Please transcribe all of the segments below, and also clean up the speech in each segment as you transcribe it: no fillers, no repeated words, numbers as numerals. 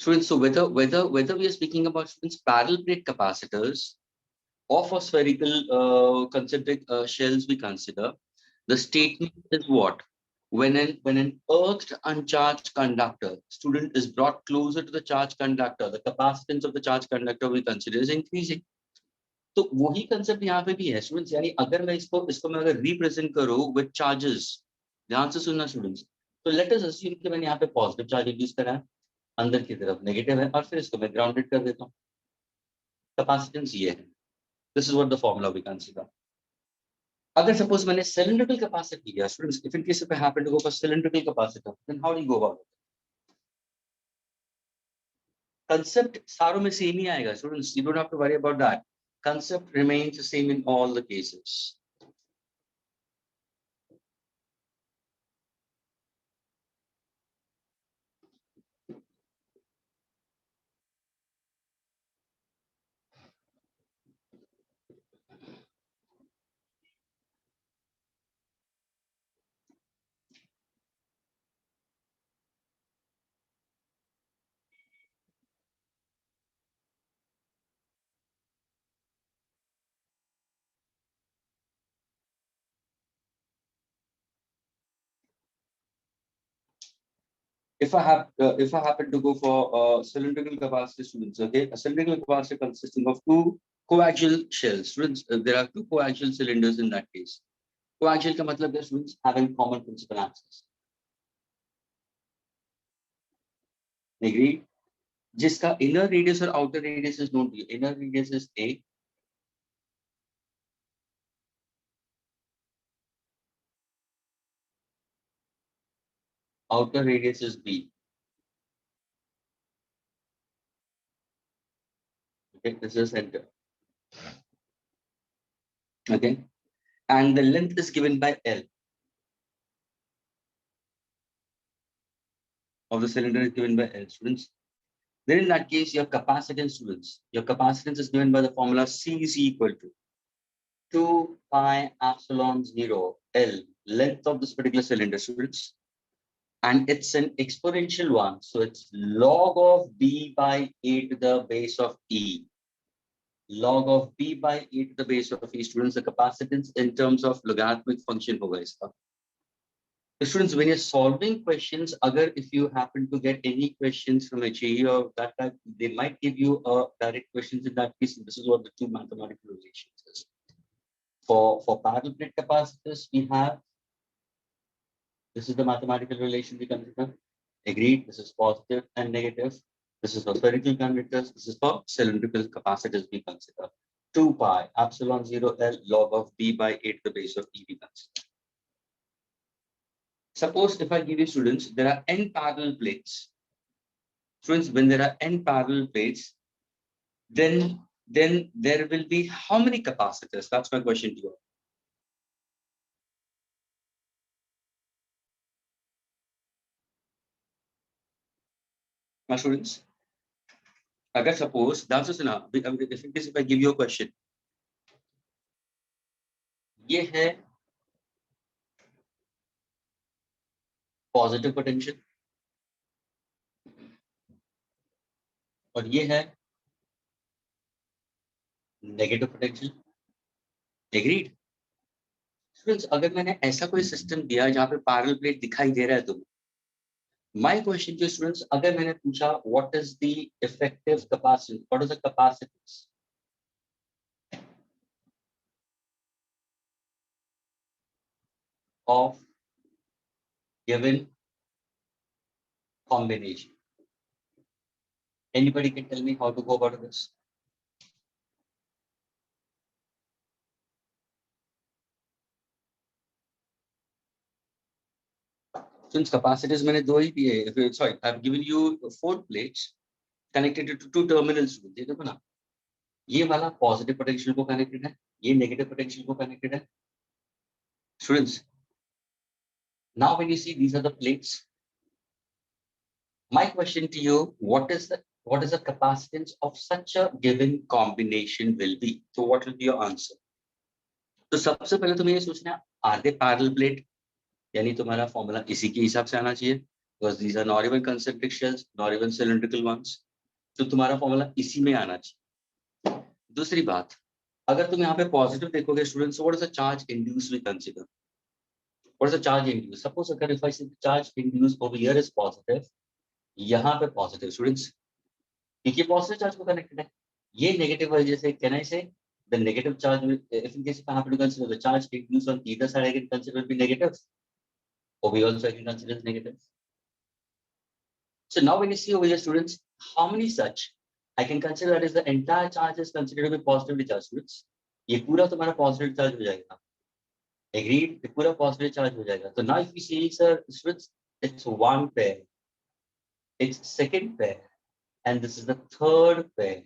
Students, so whether we are speaking about students parallel plate capacitors or for spherical concentric shells, we consider the statement is what? When an earthed uncharged conductor student is brought closer to the charged conductor, the capacitance of the charged conductor we consider is increasing. तो वही concept यहाँ पे भी है students, यानी अगर मैं इसको मैं अगर रिप्रेजेंट करूँ विद चार्जेस, ध्यान से सुनना स्टूडेंट्स, तो लेट अस अस्यूम कि मैंने यहाँ पे पॉजिटिव चार्ज इंड्यूस करा है, अंदर की तरफ नेगेटिव है, और फिर इसको मैं ग्राउंडेड कर देता हूँ। कैपेसिटेंस ये है, this is what the formula we consider. अगर सपोज मैंने सिलिंड्रिकल कैपेसिटर लिया students, if in case if I happen to go for cylindrical capacitor, then how do you go about it? Concept सारों में same ही आएगा students, you don't have to worry about that, concept remains the same in all the cases. If I happen to go for cylindrical capacitor students, okay, a cylindrical capacitor consisting of two coaxial shells. Students, there are two coaxial cylinders in that case. Coaxial का मतलब है students having common principal axis. Agreed? जिसका inner radius और outer radius is known to you. Inner radius is A. Outer radius is B. Okay, this is center. Okay, and the length is given by L. Of the cylinder is given by L, students. Then in that case, your capacitance, students, your capacitance is given by the formula C is equal to 2 pi epsilon 0 L, length of this particular cylinder, students. And it's an exponential one. So it's log of B by A to the base of E. Log of B by A to the base of E, students, the capacitance in terms of logarithmic function hoga iska. Students, when you're solving questions, if you happen to get any questions from HAE or that type, they might give you direct questions in that case. This is what the two mathematical relations is. For parallel plate capacitors, we have, this is the mathematical relation we consider. Agreed, this is positive and negative. This is for spherical conductors. This is for cylindrical capacitors we consider. 2 pi epsilon 0 L log of B by A to the base of E we consider. Suppose if I give you students, there are n parallel plates. Students, when there are n parallel plates, then there will be how many capacitors? That's my question to you. My students, agar suppose, that's just enough. If I give you a question, ये है positive potential और ये है negative potential. Agreed? Students, अगर मैंने ऐसा कोई system दिया जहाँ पे पैरेलल प्लेट दिखाई दे रहा है तो my question to students, अगर मैंने पूछा what is the effective capacitance, what is the capacitance of given combination? Anybody can tell me how to go about this? Since capacities मैंने दो ही दिए, sorry, I've given you 4 plates connected to 2 terminals. ये देखो ना, ये वाला positive potential को connected है, ये negative potential को connected है. Students, now when you see these are the plates, my question to you, what is the capacitance of such a given combination will be? So what will be your answer? तो सबसे पहले तुम्हें ये सोचना, are they parallel plate? यानी तुम्हारा formula इसी के हिसाब से आना चाहिए. because these are not even concentric shells, not even cylindrical ones. तो तुम्हारा फॉर्मूला इसी में आना चाहिए. दूसरी बात, अगर तुम यहाँ पे पॉजिटिव देखोगे students, what is the charge induce we consider? What is the charge induced? Suppose if I say the charge induced over here is positive, यहाँ पे positive students, क्योंकि positive charge को connected है. ये negative वजह से can I say the negative charge will, if in case if I happen to consider the charge induced on either side, I can consider it be negative. Or we also I can consider it negative. So now when you see over here students, how many such I can consider that is the entire charge is considered to be positively charged students. ये पूरा तुम्हारा positive charge हो जाएगा. Agreed? ये पूरा positive charge हो जाएगा. So now if you see sir, it's one pair, it's second pair, and this is the third pair.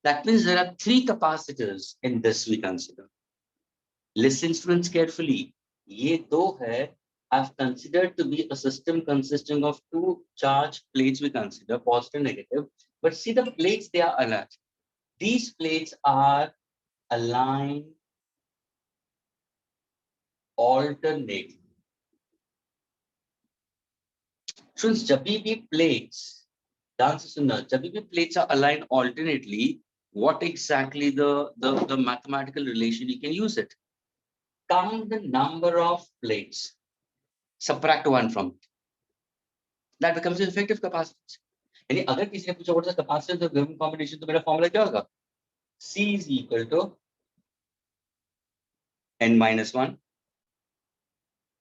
That means there are three capacitors in this we consider. Listen students carefully. ये दो है. I've considered to be a system consisting of two charged plates we consider, positive and negative. But see the plates, they are aligned. These plates are aligned alternately. Students, जब भी plates, ध्यान से सुनना, जब भी plates are aligned alternately, what exactly the mathematical relation you can use it? Count the number of plates, subtract one from it. That becomes the effective capacitance. यानी अगर किसी ने पूछा what is the capacitance of given combination, तो मेरा formula क्या होगा? C is equal to n minus 1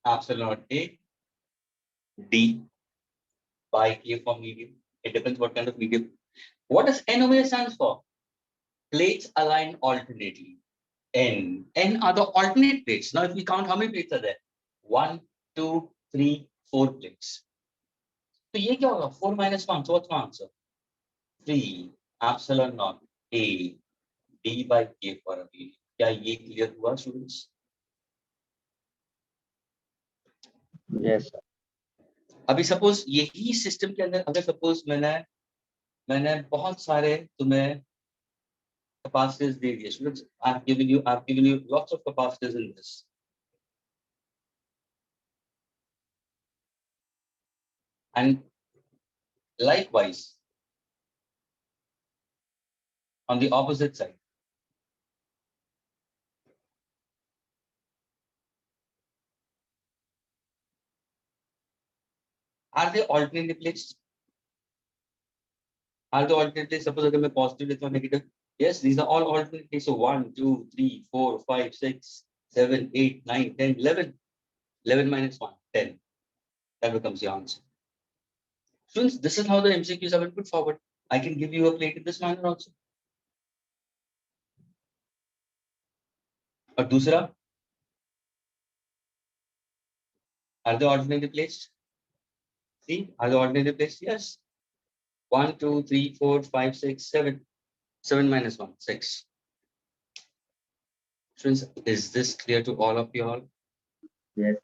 epsilon naught A D by K for medium. It depends what kind of medium. What does n over here stands for? Plates aligned alternately. N are the alternate plates. Now if we count how many plates are there? 1, 2, 3, 4 plates. So ये क्या होगा? 4 minus 1. So what's my answer? 3 epsilon naught A D by K for a medium. क्या ये clear हुआ students? Yes sir. अभी suppose यही system के अंदर अगर suppose मैंने बहुत सारे तुम्हें capacitors दे दिए students. I've given you lots of capacitors in this. And likewise, on the opposite side, are they alternately placed? Are they alternately? Suppose अगर मैं positive लेता हूँ negative. Yes, these are all alternately. So 1, 2, 3, 4, 5, 6, 7, 8, 9, 10, 11. 11 minus 1, 10. That becomes the answer. Students, this is how the MCQs have been put forward. I can give you a plate in this manner also. और दूसरा, are they alternately placed? See, are they alternately placed? Yes. 1, 2, 3, 4, 5, 6, 7. 7 minus 1, 6. Students, is this clear to all of you all? Yes.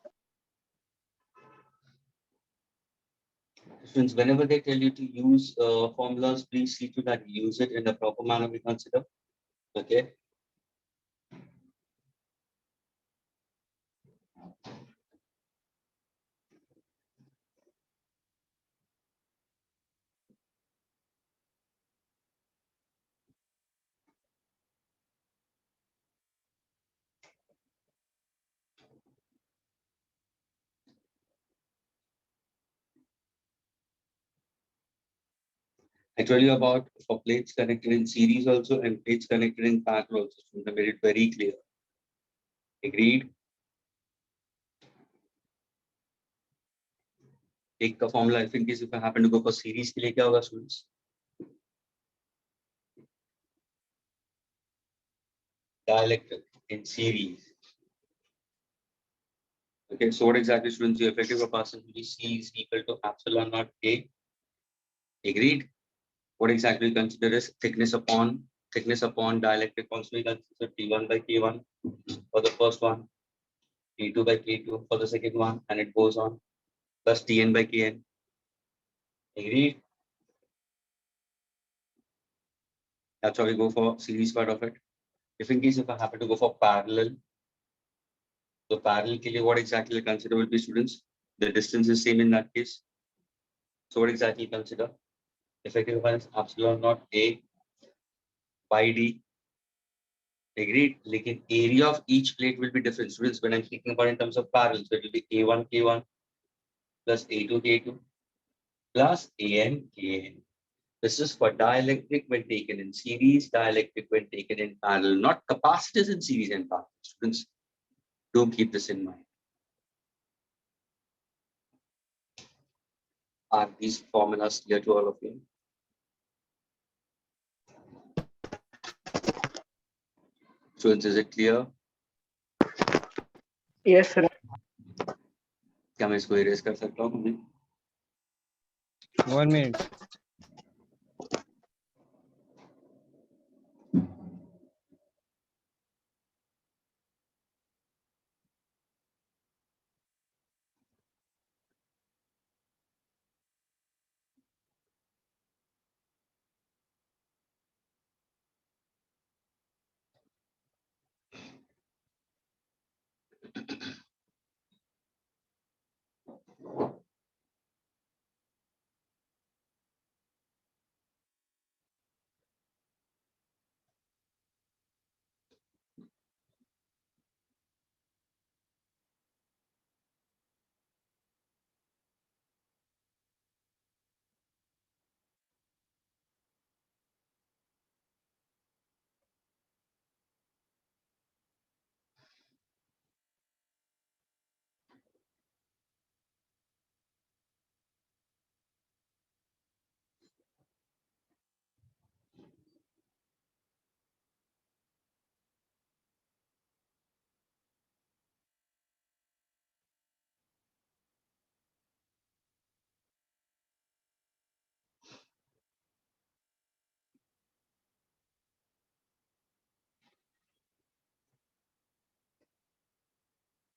Students, whenever they tell you to use formulas, please see to that you use it in the proper manner we consider. Okay. I told you about for plates connected in series also and plates connected in parallel also. So I made it very clear. Agreed? Take the formula if in case if I happen to go for series के लिए क्या होगा students? Dielectric in series. Okay, so what exactly students the effective capacitance will be C is equal to epsilon naught A. Agreed? What exactly we consider is thickness upon dielectric constant. We consider T1 by K1 for the first one, T2 by K2 for the second one, and it goes on, plus Tn by Kn. Agreed? That's how we go for series part of it. If in case if I happen to go for parallel, so parallel के लिए what exactly consider will be students? The distance is same in that case. So what exactly you consider? Effective capacitance epsilon naught A by D. Agreed. Like area of each plate will be different. Students, when I'm speaking about in terms of parallel, so it will be A1 K1 plus A2 K2 plus AN KN. This is for dielectric when taken in series, dielectric when taken in parallel, not capacitors in series and parallel. Students, do keep this in mind. Are these formulas clear to all of you? Students, is it clear? Yes, sir. क्या मैं इसको erase कर सकता हूँ? 1 minute.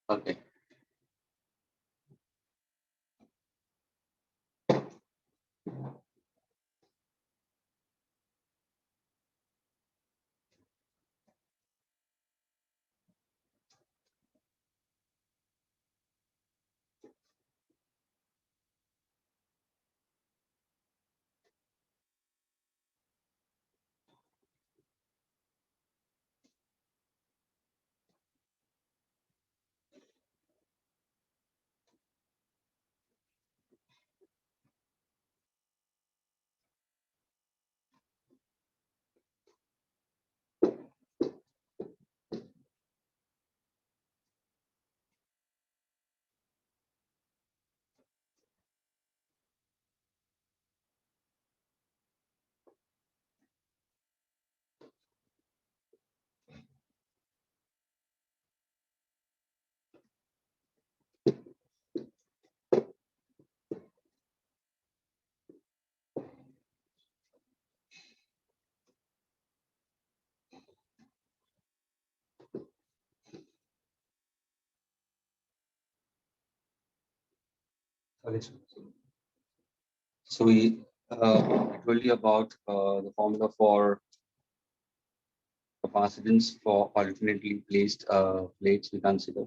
Okay. So we I told you about the formula for capacitance for alternately placed plates we consider.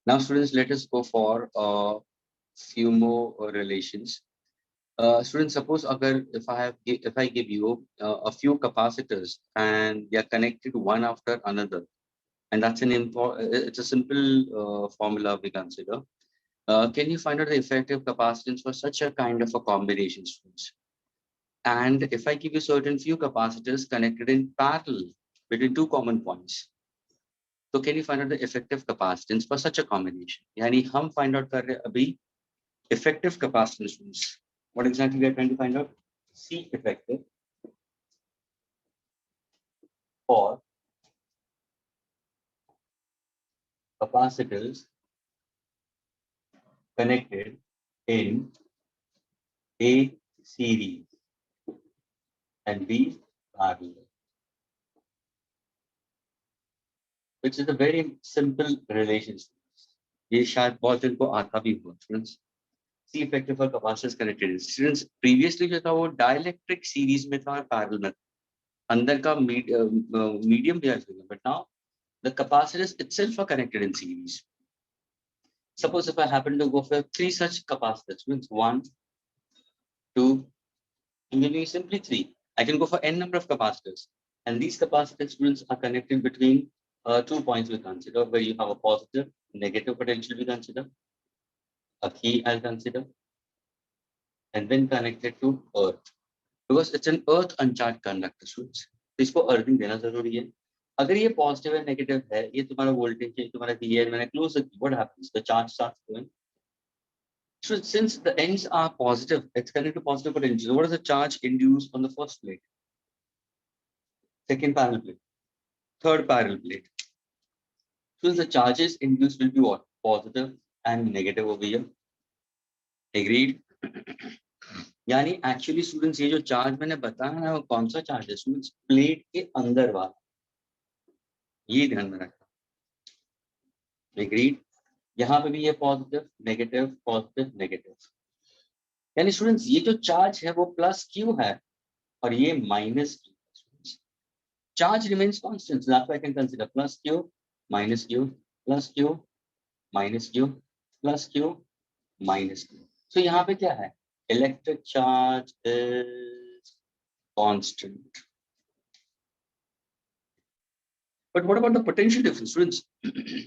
Now, students, let us go for few more relations. Students, suppose if I give you a few capacitors and they are connected one after another, and that's it's a simple formula we consider. Can you find out the effective capacitance for such a kind of a combination, students? And if I give you certain few capacitors connected in parallel between two common points, so can you find out the effective capacitance for such a combination? यानी हम find out कर रहे हैं अभी effective capacitance. What exactly we are trying to find out? C effective for capacitors connected in A series and B parallel, which is a very simple relation. ये शायद बहुत इनको आता भी होगा students. C effective for capacitors connected in students. Previously जो था वो dielectric series में था parallel में अंदर का medium भी आ, but now the capacitors itself are connected in series. Suppose if I happen to go for 3 such capacitors, means 1, 2, and maybe simply 3. I can go for n number of capacitors, and these capacitor students are connected between 2 points we consider, where you have a positive, negative potential we consider, a key I'll consider, and then connected to earth, because it's an earth uncharged conductor students. इसको earthing देना जरूरी है. अगर ये positive है negative है, ये तुम्हारा वोल्टेज है, तुम्हारा वी है, मैंने क्लोज की, what happens, the charge starts going. So since the ends are positive, it's connected to positive potential. What is the charge induced on the first plate, second parallel plate, third parallel plate? So the charges induced will be what? Positive and negative over here. Agreed? यानी actually students ये जो charge मैंने बताया ना, वो कौन सा charge है स्टूडेंट्स? प्लेट के अंदर वाला, ये ध्यान में रखना. Agreed? यहाँ पे भी ये पॉजिटिव नेगेटिव, यानी स्टूडेंट्स ये जो चार्ज है वो प्लस क्यू है और ये minus Q. Charge remains constant, so that's why I can consider plus q minus q plus q minus q plus q minus q. So यहाँ पे क्या है? Electric charge is constant. But what about the potential difference, students?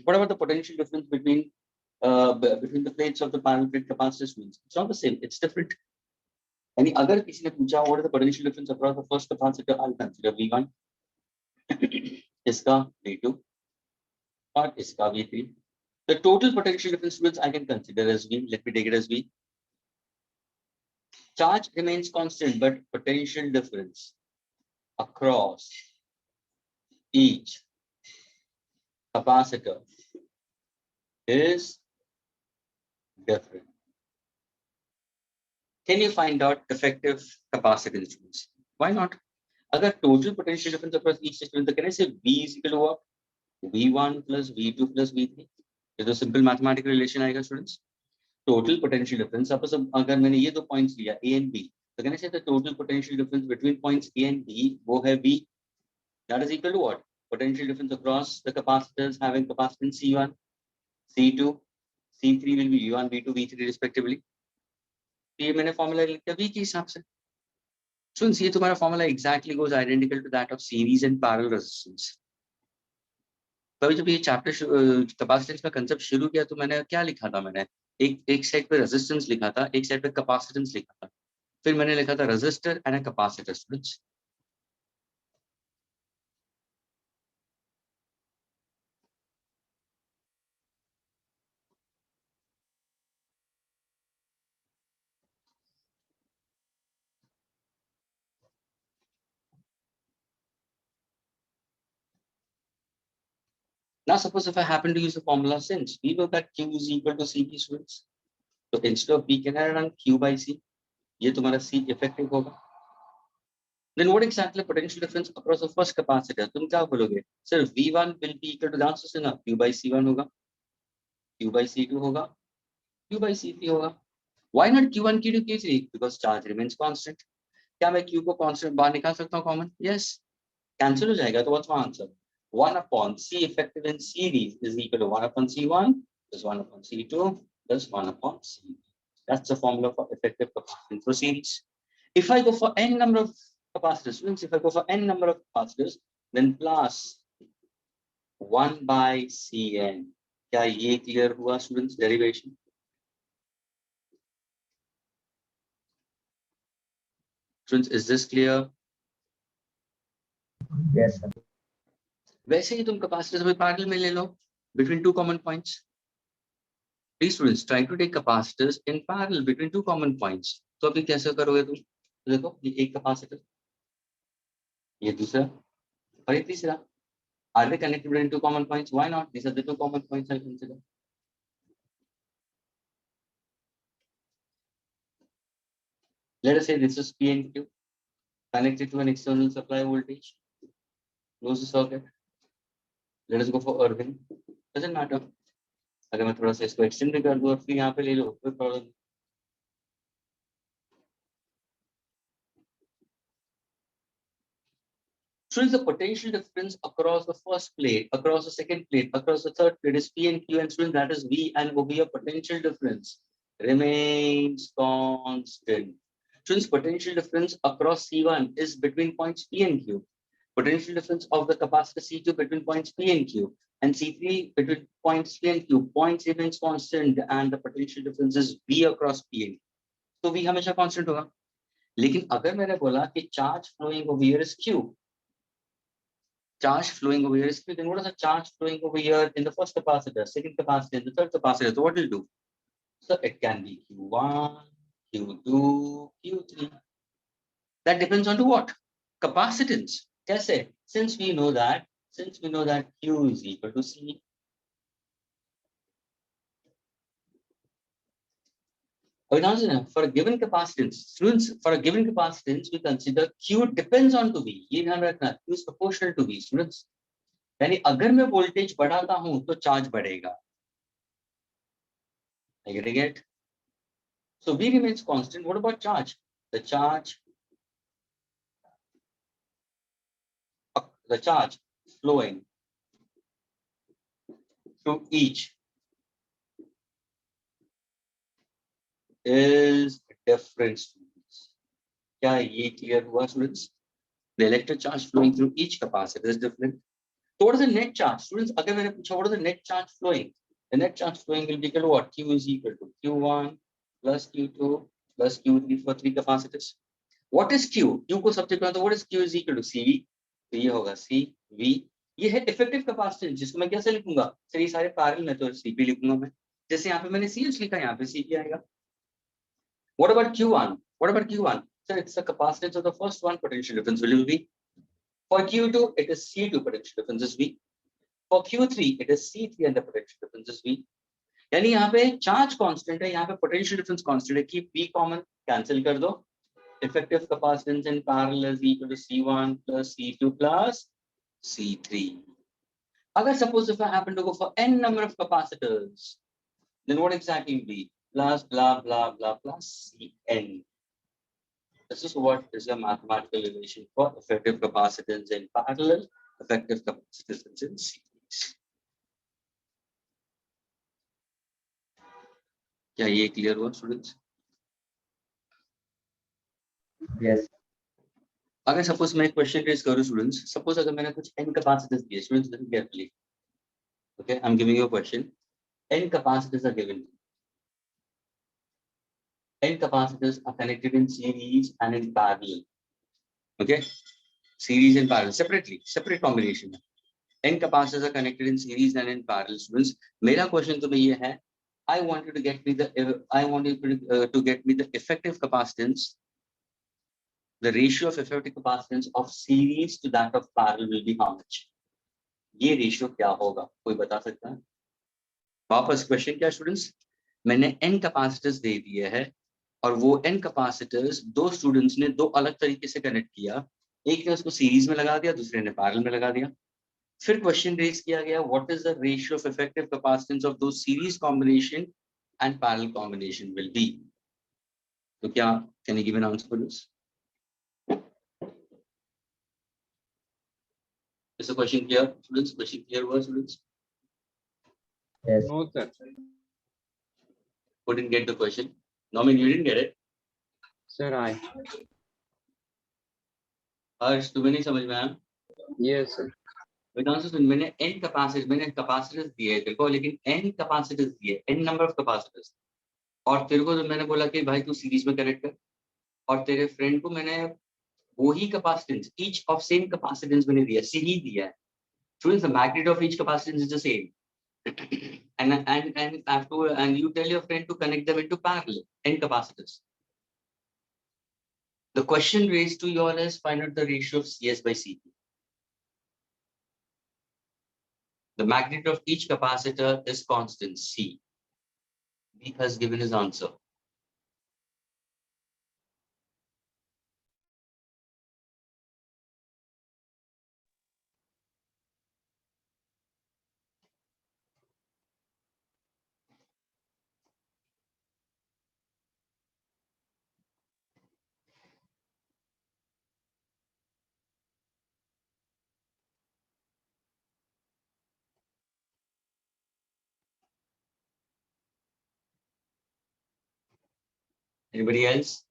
What about the potential difference between the plates of the parallel plate capacitors? It's not the same. It's different. यानी अगर किसी ने पूछा what is the potential difference across the first capacitor, I'll consider V1, इसका V2 और इसका V3. The total potential difference, students, I can consider as V. Let me take it as V. Charge remains constant, but potential difference across each capacitor is different. Can you find out effective capacitance, students? Why not? अगर total potential difference across each system, तो can I say V is equal to what? V1 plus V2 plus V3. ये तो simple mathematical relation आएगा, students. Total potential difference, suppose अगर मैंने ये दो points लिया A and B, तो can I say the total potential difference between points A and B वो है V. That is equal to what? Potential difference across the capacitors having capacitance C1, C2, C3 will be V1, V2, V3 respectively. ये मैंने formula लिख दिया V के हिसाब से. Students, ये तुम्हारा formula exactly goes identical to that of series and parallel resistance. कभी जब ये चैप्टर कैपेसिटेंस का कंसेप्ट शुरू किया तो मैंने क्या लिखा था? मैंने एक साइड पे रेजिस्टेंस लिखा था, एक साइड पे कैपेसिटेंस लिखा था, फिर मैंने लिखा था resistor and a capacitor. Students, now suppose if I happen to use the formula, since we know that Q is equal to CP, students, so instead of P can I run Q by C? ये तुम्हारा C effective होगा. Then what exactly potential difference across the first capacitor? तुम क्या बोलोगे? Sir, V1 will be equal to the answer से ना Q by C1 होगा, Q by C2 होगा, Q by C3 होगा. Why not Q1, Q2, Q3? Because charge remains constant. क्या मैं Q को constant बाहर निकाल सकता हूँ common? Yes. Cancel हो जाएगा. तो what's my answer? 1 upon C effective in series is equal to 1 upon C1 plus 1 upon C2 plus 1 upon C. That's the formula for effective capacitance for series. If I go for n number of capacitors, students, if I go for n number of capacitors, then plus 1 by Cn. क्या ये clear हुआ students? Derivation. Students, is this clear? Yes, sir. वैसे ही तुम capacitors में parallel में ले लो between two common points. Please students, try to take capacitors in parallel between two common points. तो अभी कैसे करोगे तुम? देखो ये एक कैपेसिटर, ये दूसरा और ये तीसरा. Are they connected between two common points? Why not? These are the two common points I consider. Let us say this is P and Q connected to an external supply voltage. Close the circuit. Let us go for earthing. Doesn't matter. अगर मैं थोड़ा सा इसको extend कर दूं और फिर यहाँ पे ले लो, कोई problem. Students, the potential difference across the first plate, across the second plate, across the third plate is P and Q, and students, that is V, and over here potential difference remains constant. Students, potential difference across C1 is between points P and Q. Potential difference of the capacitor C2 between points P and Q, and C3 between points P and Q. Points remains constant, and the potential difference is V across P and Q. So V हमेशा constant होगा. लेकिन अगर मैंने बोला कि charge flowing over here is Q, charge flowing over here is Q, then what is the charge flowing over here in the first capacitor, second capacitor, and the third capacitor? So what will do? So it can be Q1, Q2, Q3. That depends on to what? Capacitance. Kaise? Since we know that Q is equal to C. For a given capacitance, students, for a given capacitance, we consider Q depends on to V. ये ध्यान रखना, Q is proportional to V, students. यानी अगर मैं voltage बढ़ाता हूं तो charge बढ़ेगा. I getting it? So V remains constant. What about charge? The charge flowing through each is different, students. क्या ये clear हुआ, students? The electric charge flowing through each capacitor is different. So what is the net charge, students? अगर मैंने पूछा what is the net charge flowing? The net charge flowing will be equal to what? Q is equal to Q1 plus Q2 plus Q3 for 3 capacitors. What is Q? Q को substitute करना तो what is Q is equal to CV? तो ये होगा CV. ये है effective capacitance, जिसको मैं कैसे लिखूंगा? सर ये सारे पैरेलल में तो CP लिखूंगा मैं. जैसे यहाँ पे मैंने CH लिखा, यहाँ पे CP आएगा. What about Q1? What about Q1? So it's the capacitance of the first one, potential difference will be. For Q2, it is C2, potential difference is V. For Q3, it is C3 and the potential difference is V. यानी यहाँ पे charge constant है, यहाँ पे potential difference constant है. Keep V common, cancel कर दो. Effective capacitance in parallel is equal to C1 plus C2 plus C3. Agar suppose if I happen to go for n number of capacitors, then what exactly will be? Plus blah blah blah plus Cn. This is what is a mathematical relation for effective capacitance in parallel, effective capacitance in series. क्या ये clear हुआ, students? Yes. अगर suppose मैं एक question raise करूँ, students, suppose अगर मैंने कुछ n capacitors दिए, students listen carefully. Okay, I'm giving you a question. N capacitors are given. N capacitors are connected in series and in parallel. Okay, series and parallel separately, separate combination. N capacitors are connected in series and in parallel, students. मेरा question तुम्हें ये है, I want you to get me the effective capacitance. The ratio of effective capacitance of series to that of parallel will be how much? ये ratio क्या होगा? कोई बता सकता है? वापस question क्या, students? मैंने n capacitors दे दिए है और वो n capacitors दो students ने दो अलग तरीके से connect किया. एक ने उसको series में लगा दिया, दूसरे ने parallel में लगा दिया. फिर क्वेश्चन रेज किया गया, what is the ratio of effective capacitance of those series combination and parallel combination will be. तो क्या can you give an answer for this? Is the question clear, students? Question clear हुआ, students? Yes. No, sir. Couldn't get the question. No, I mean you didn't get it. Sir, I. हर्ष, तुम्हें नहीं समझ में आया? Yes, sir. मैंने n capacitors, मैंने capacitors दिए देखो, लेकिन n कैपेसिटर्स दिए, n नंबर ऑफ कैपेसिटर्स, और तेरे को तो मैंने बोला कि भाई तू सीरीज में कनेक्ट कर, और तेरे फ्रेंड को मैंने वही capacitance, each of same capacitance मैंने दिया, सी ही दिया है. Students, the magnitude of each capacitance is the same. and you tell your friend to connect them into parallel n capacitors. The question raised to you all is find out the ratio of CS by CP. The magnitude of each capacitor is constant C. He has given his answer. Anybody else?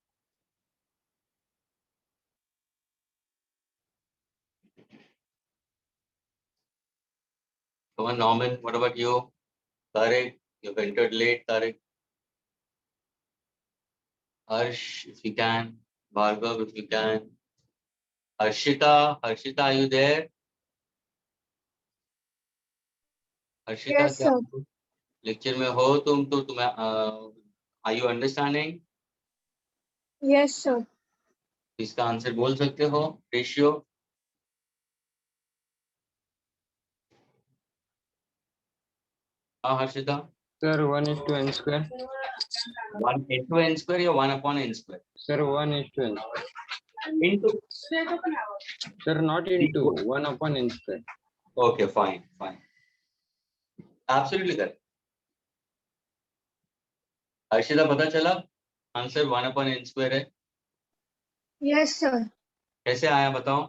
Come on, Norman, what about you? Tarek, you've entered late, Tarek. Harsh, if you can. Bhargav, if you can. Harshita, are you there? Harshita, Yes, क्या sir. Lecture में हो तुम तो तुम्हें are you understanding? Yes, sir. इसका answer बोल सकते हो? रेशियो हाँ Harshita Sir, 1:n square. 1 into n square या 1 upon n square Sir, 1:n. into Sir, not into 1 upon n square. okay fine absolutely correct Harshita पता चला आंसर 1 upon n square है Yes, sir. कैसे आया बताओ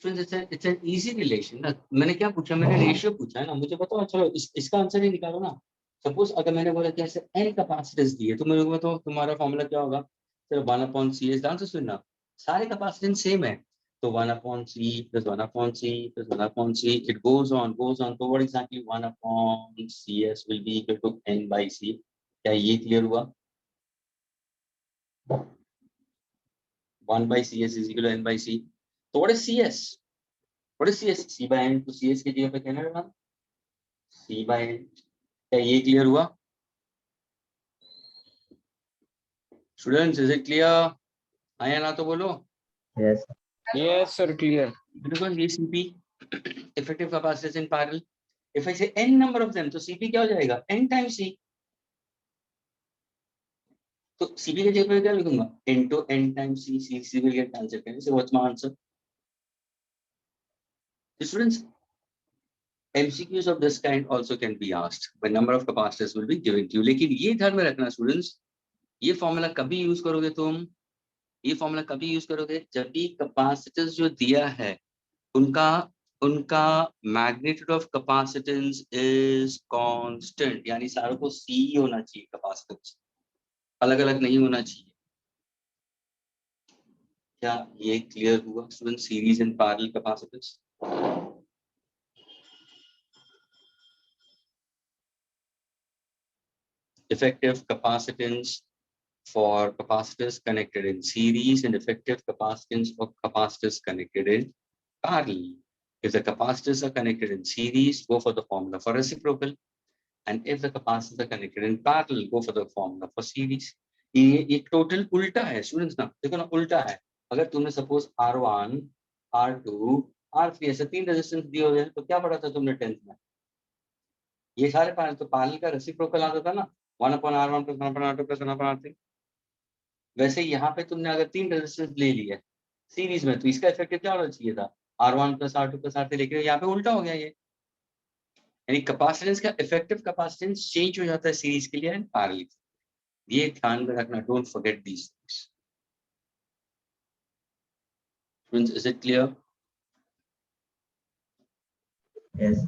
it's an easy relation ना मैंने क्या पूछा मैंने रेशियो पूछा है ना मुझे बताओ चलो इसका आंसर ही निकालो ना सपोज अगर मैंने बोला कि ऐसे n कैपेसिटेंस दिए तो मेरे को बताओ तुम्हारा फॉर्मूला क्या होगा चलो 1 upon c is ध्यान से सुनना सारे कैपेसिटेंस सेम है तो 1 upon c plus 1 upon c plus 1 upon c it goes on so what exactly 1 upon cs will be equal to n by c क्या ये क्लियर हुआ 1 by cs is equal to n by c तो what is cs what is cs c by n तो cs की जगह पे कहना है c by n क्या ये क्लियर हुआ स्टूडेंट्स इज इट क्लियर आया ना तो बोलो Yes. Yes, sir, clear. because ये cp effective capacitance in parallel if I say n number of them तो cp क्या हो जाएगा n times c तो cp की जगह पे क्या लिखूंगा into n times c will get cancelled can you say what's my answer students MCQs of this kind also can be asked when number of capacitors will be given to you लेकिन ये ध्यान में रखना students ये formula कभी use करोगे तुम ये फॉर्मूला कभी यूज करोगे जब भी कैपेसिटेंस जो दिया है उनका उनका magnitude of capacitance is constant यानी सारों को सी होना चाहिए कैपेसिटेंस अलग अलग नहीं होना चाहिए क्या ये क्लियर हुआ student series and parallel capacitance effective capacitance for capacitors connected in series and effective capacitance for capacitors connected in parallel. If the capacitors are connected in series, go for the formula for reciprocal. And if the capacitors are connected in parallel, go for the formula for series. ये total उल्टा है students ना देखो ना उल्टा है अगर तुमने सपोज R1, R2, R3 ऐसे 3 रेजिस्टेंस दिए हुए हैं तो क्या पढ़ा था तुमने 10th में ये सारे पैरेलल तो पैरेलल का रेसिप्रोकल आता था ना 1 upon R1 plus 1 upon R2 plus 1 upon R3 वैसे यहाँ पे तुमने अगर 3 रेजिस्टेंस ले लिए सीरीज में तो इसका इफेक्टिव क्या होना चाहिए था R1 plus R2 plus R3 लेके यहाँ पे उल्टा हो गया ये यानी कैपेसिटेंस का इफेक्टिव कैपेसिटेंस चेंज हो जाता है सीरीज के लिए एंड पैरेलल ये ध्यान में रखना don't forget these things friends is it clear Yes.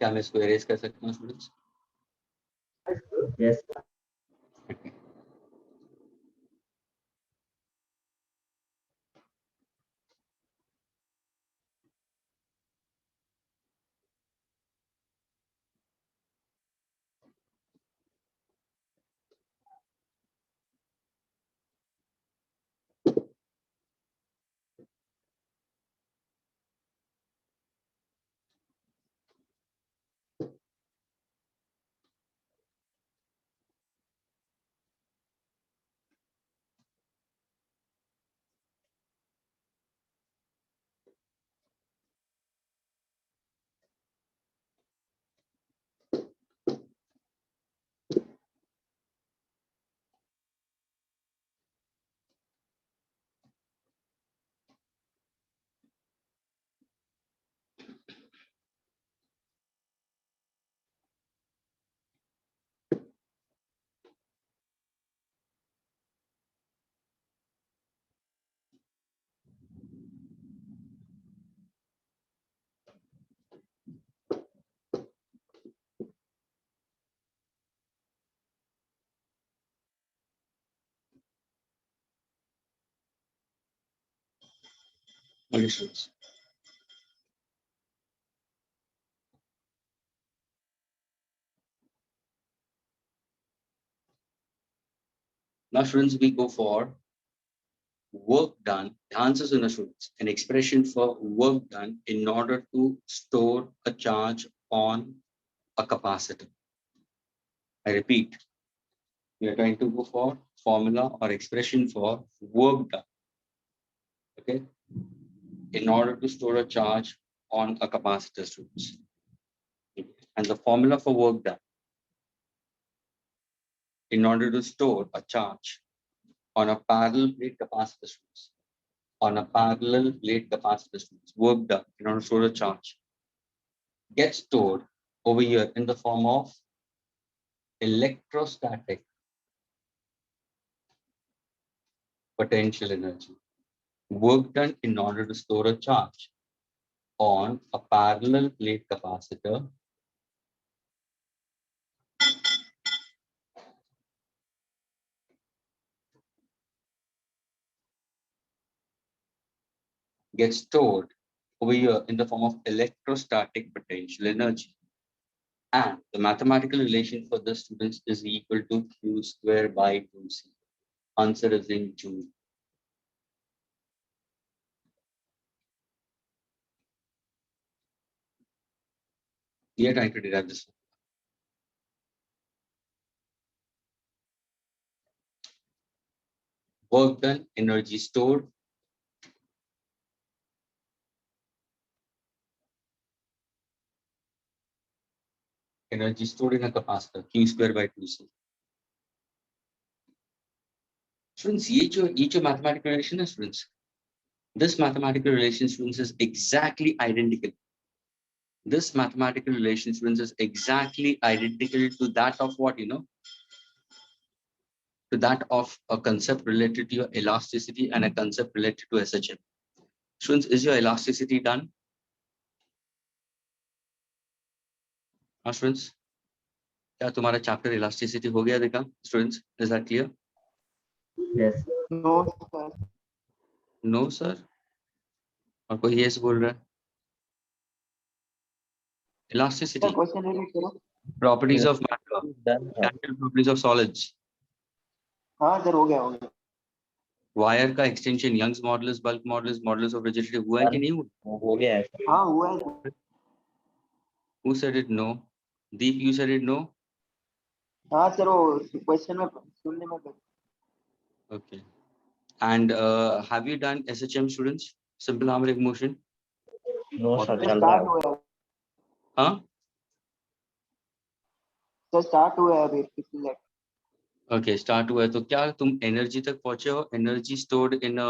क्या मैं इसको इरेज कर सकता हूँ students Yes. Okay, students. Now, students, we go for work done. The answers in the students. An expression for work done in order to store a charge on a capacitor. I repeat, we are trying to go for formula or expression for work done. Okay, in order to store a charge on a capacitor, students. And the formula for work done in order to store a charge on a parallel plate capacitor, students. On a parallel plate capacitor, students. Work done in order to store a charge gets stored over here in the form of electrostatic potential energy. Work done in order to store a charge on a parallel plate capacitor gets stored over here in the form of electrostatic potential energy. And the mathematical relation for the students is equal to Q square by 2C. Answer is in Joule. We are trying to derive this. Work done, energy stored. Energy stored in a capacitor, Q square by 2C. Students, ये जो mathematical relation है, students. This mathematical relation, students, is exactly identical. This mathematical relation, students, is exactly identical to that of what, you know, to that of a concept related to your elasticity and a concept related to SHM. Students, is your elasticity done? Students, क्या तुम्हारा chapter elasticity हो गया देखा? Students, is that clear? Yes. No, sir. No, sir. और कोई yes बोल रहा है? Elasticity. Sir, question repeat करो. Properties Yes. of matter. Done. Mechanical properties of solids. हाँ सर हो गया. वायर का extension Young's modulus, bulk modulus, modulus of rigidity हुआ है कि नहीं हुआ? हो गया है. हाँ हुआ है. Who said it no? Deep, you said it no? हाँ सर वो क्वेश्चन में सुनने में. Okay. And have you done SHM, students? Simple harmonic motion? No sir, चल रहा स्टार्ट है. हुआ है. हाँ? सर स्टार्ट हुआ है अभी पिछले. Okay, start हुआ है. तो क्या तुम एनर्जी तक पहुंचे हो? Energy stored in a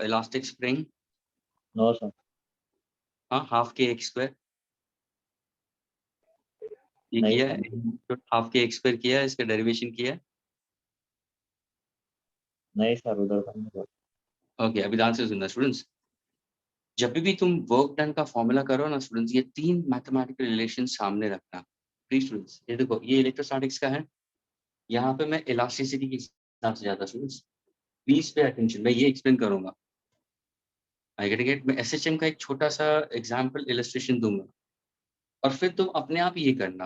elastic spring? No sir. हाँ, half kx square. ये नहीं किया है? half kx square किया है, इसका डेरिवेशन किया है? नहीं सर, उधर का नहीं. Okay, अभी ध्यान से सुनना स्टूडेंट्स. जब भी तुम वर्क डन का फॉर्मूला करो ना स्टूडेंट्स, ये तीन मैथमेटिकल रिलेशन सामने रखना. प्लीज स्टूडेंट्स, ये देखो, ये इलेक्ट्रोस्टैटिक्स का है. यहाँ पे मैं इलास्टिसिटी के हिसाब से जाता स्टूडेंट्स. प्लीज पे अटेंशन, मैं ये एक्सप्लेन करूंगा. आई गेट मैं एसएचएम का एक छोटा सा एग्जांपल इलस्ट्रेशन दूंगा और फिर तुम अपने आप ये करना.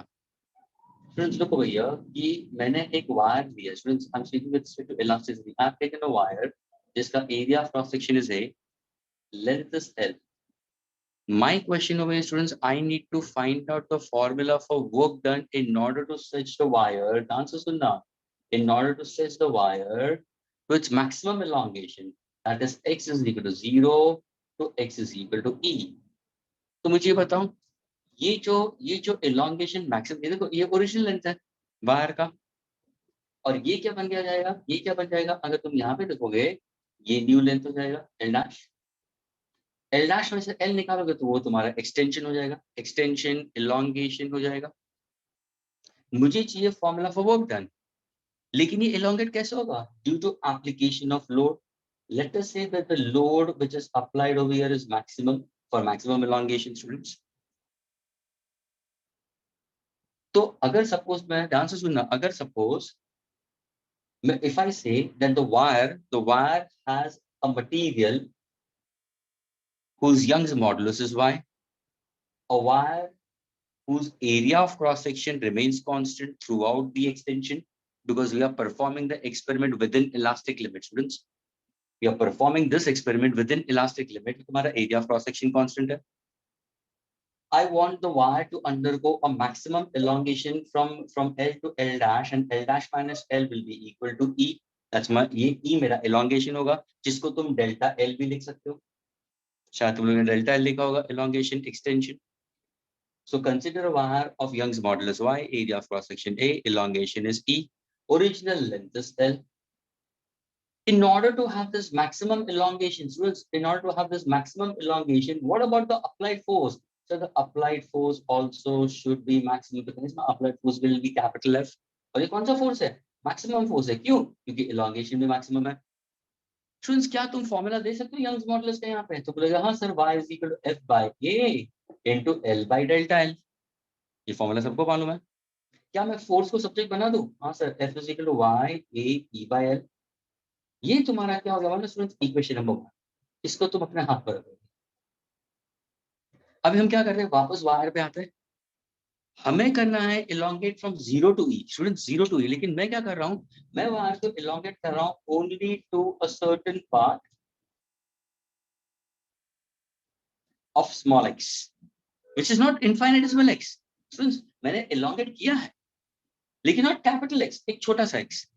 स्टूडेंट्स देखो भैया, कि मैंने एक वायर दिया. Students, I am speaking with respect to elasticity. I have taken a wire जिसका area of cross section is A, length is L. My question over here, students, I need to find out the formula for work done in order to stretch the wire. The answer is no. In order to stretch the wire to its maximum elongation, that is x is equal to 0 to x is equal to E. तो मुझे ये बताओ, ये जो elongation maximum, ये देखो, ये original length है वायर का, और ये क्या बन जाएगा? ये क्या बन जाएगा? अगर तुम यहाँ पे देखोगे, ये न्यू लेंथ हो जाएगा L डैश. एल डैश में से एल निकालोगे तो वो तुम्हारा एक्सटेंशन हो जाएगा. एक्सटेंशन इलोंगेशन हो जाएगा. मुझे चाहिए फॉर्मूला फॉर वर्क डन, लेकिन ये इलोंगेट कैसे होगा? Due to application of load. Let us say that the load which is applied over here is maximum for maximum elongation. Students, तो अगर सपोज, मैं ध्यान से सुनना, अगर सपोज इफ आई से that the wire has a material whose Young's modulus is y, a wire whose area of cross section remains constant throughout the extension, because we are performing the experiment within elastic limit. Students, we are performing this experiment within elastic limit. तुम्हारा area of cross section constant है. I want the wire to undergo a maximum elongation from L to L dash, and L dash minus L will be equal to E. That's my ये E मेरा elongation होगा, जिसको तुम delta L भी लिख सकते हो. शायद तुम लोगों ने delta L लिखा होगा, elongation extension. So consider a wire of Young's modulus y, area of cross section A, elongation is E, original length is L. In order to have this maximum elongation, students, in order to have this maximum elongation, what about the applied force? So the applied force also should be maximum. तो इसमें applied force will be capital F. और ये कौन सा force है? Maximum force है. क्यों? क्योंकि elongation भी maximum है. Students, क्या तुम formula दे सकते हो Young's modulus का यहाँ पे? तो बोलेगा हाँ sir, y is equal to F by A into L by delta L. ये formula सबको मालूम है. क्या मैं force को subject बना दूं? हाँ sir, F is equal to y A E by L. ये तुम्हारा क्या होगा ना स्टूडेंट्स, इक्वेशन नंबर 1. इसको तुम अपने हाथ पर रखोगे. अभी हम क्या कर रहे हैं, वापस वायर पे आते हैं. हमें करना है elongate from 0 to E, students 0 to E. लेकिन मैं क्या कर रहा हूं, मैं वायर को elongate कर रहा हूं only to a certain part of small x, which is not infinitesimal x. Students, मैंने elongate किया है, लेकिन not capital X, एक छोटा सा x.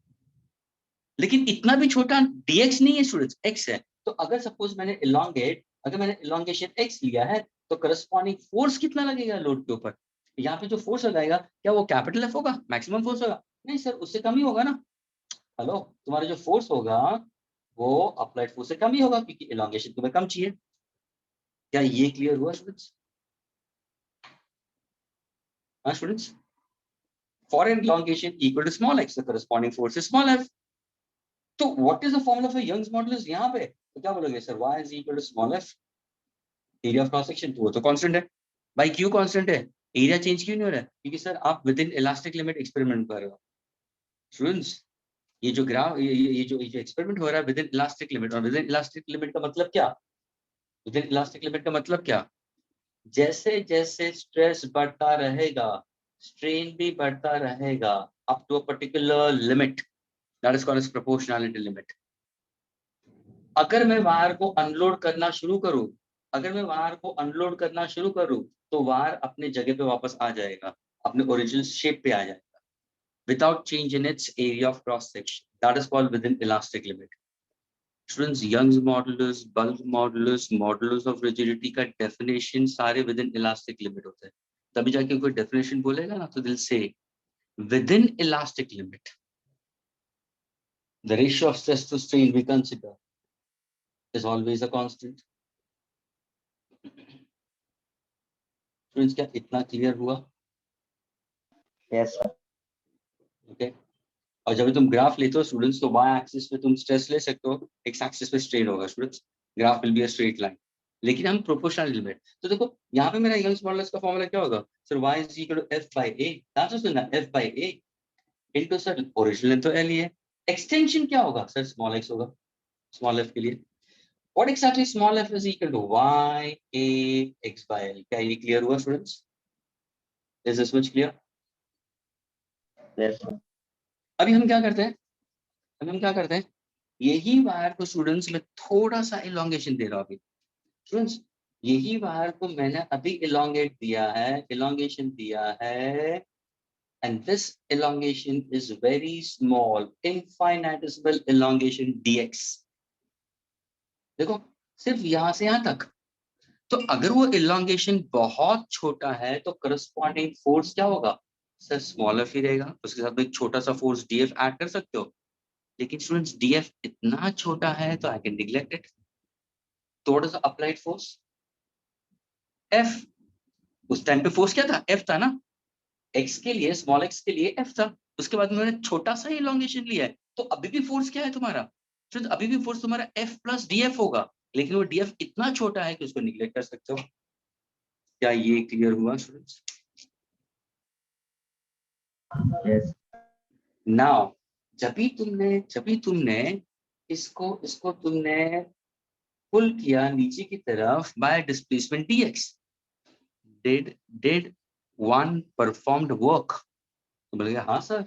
लेकिन इतना भी छोटा dx नहीं है स्टूडेंट्स, x है. तो अगर सपोज मैंने elongation x लिया है, तो करस्पॉन्डिंग फोर्स कितना लगेगा लोड के ऊपर. यहाँ पे जो फोर्स लगाएगा, क्या वो कैपिटल एफ होगा, मैक्सिमम फोर्स होगा? नहीं सर, उससे कम ही होगा ना. हेलो, तुम्हारा जो फोर्स होगा वो अप्लाइड फोर्स से कम ही होगा, क्योंकि elongation तुम्हें कम चाहिए. क्या ये क्लियर हुआ स्टूडेंट्स? हाँ students, for elongation equal to small x, the corresponding force is small f. तो what is the formula for Young's modulus यहाँ पे? तो क्या बोलोगे sir, y is equal to small f, area of cross section. तो वो तो constant है भाई. क्यों कांस्टेंट है? एरिया चेंज क्यों नहीं हो रहा है? क्योंकि सर आप with in elastic limit experiment कर रहे हो. स्टूडेंट्स, ये जो ग्राफ, ये जो एक्सपेरिमेंट हो रहा है विद इन इलास्टिक लिमिट. और विद इन इलास्टिक लिमिट का मतलब क्या? विद इन इलास्टिक लिमिट का मतलब क्या? जैसे जैसे स्ट्रेस बढ़ता रहेगा, स्ट्रेन भी बढ़ता रहेगा up to a particular limit, that is called as proportionality limit. अगर मैं वायर को अनलोड करना शुरू करूं, तो वायर अपने जगह पे वापस आ जाएगा, अपने ओरिजिनल शेप पे आ जाएगा, without change in its area of cross section. That is called within elastic limit. Students, Young's modulus, bulk modulus, modulus of rigidity का डेफिनेशन सारे विद इन इलास्टिक लिमिट होते हैं. तभी जाके कोई डेफिनेशन बोलेगा ना, तो दिल से with in elastic limit the ratio of stress to strain we consider is always a constant. Students, क्या इतना क्लियर हुआ? Yes, sir. ओके. और जब तुम ग्राफ लेते हो स्टूडेंट्स, तो y एक्सिस पे तुम स्ट्रेस ले सकते हो, x एक्सिस पे स्ट्रेन होगा. Students, graph will be a straight line. लेकिन हम प्रोपोर्शनल लिमिट, तो देखो यहाँ पे मेरा यंग्स मॉडुलस का फॉर्मूला क्या होगा sir? y is equal to f by a, that's what f by a into sir original length तो l ही है. एक्सटेंशन क्या होगा सर? स्मॉल x होगा, स्मॉल f के लिए. What exactly small f is equal to y a x by l? क्या ये clear हुआ students? Is this much clear? Yes, sir. अभी हम क्या करते हैं, यही वायर को स्टूडेंट्स में थोड़ा सा elongation दे रहा हूं. अभी स्टूडेंट्स, यही वायर को मैंने अभी elongation दिया है, and this elongation is very small, infinitesimal elongation dx. देखो, सिर्फ यहां से यहां तक. तो अगर वो elongation बहुत छोटा है, तो करस्पॉन्डिंग फोर्स क्या होगा सर? स्मॉल एफ ही रहेगा. उसके साथ में एक छोटा सा फोर्स df ऐड कर सकते हो. लेकिन स्टूडेंट्स, df इतना छोटा है तो आई कैन निग्लेक्ट इट. तो what is the applied force? f. उस टाइम पे फोर्स क्या था? f था ना. x के लिए, स्मॉल x के लिए f था. उसके बाद मैंने छोटा सा elongation लिया है, तो अभी भी फोर्स क्या है तुम्हारा? तो अभी भी फोर्स तुम्हारा f प्लस df होगा. लेकिन वो df इतना छोटा है कि उसको निग्लेक्ट कर सकते हो. क्या ये क्लियर हुआ स्टूडेंट्स? Yes. नाउ जब भी तुमने इसको तुमने पुल किया नीचे की तरफ bye displacement dx. Did one performed work? तो बोलेगा हाँ सर,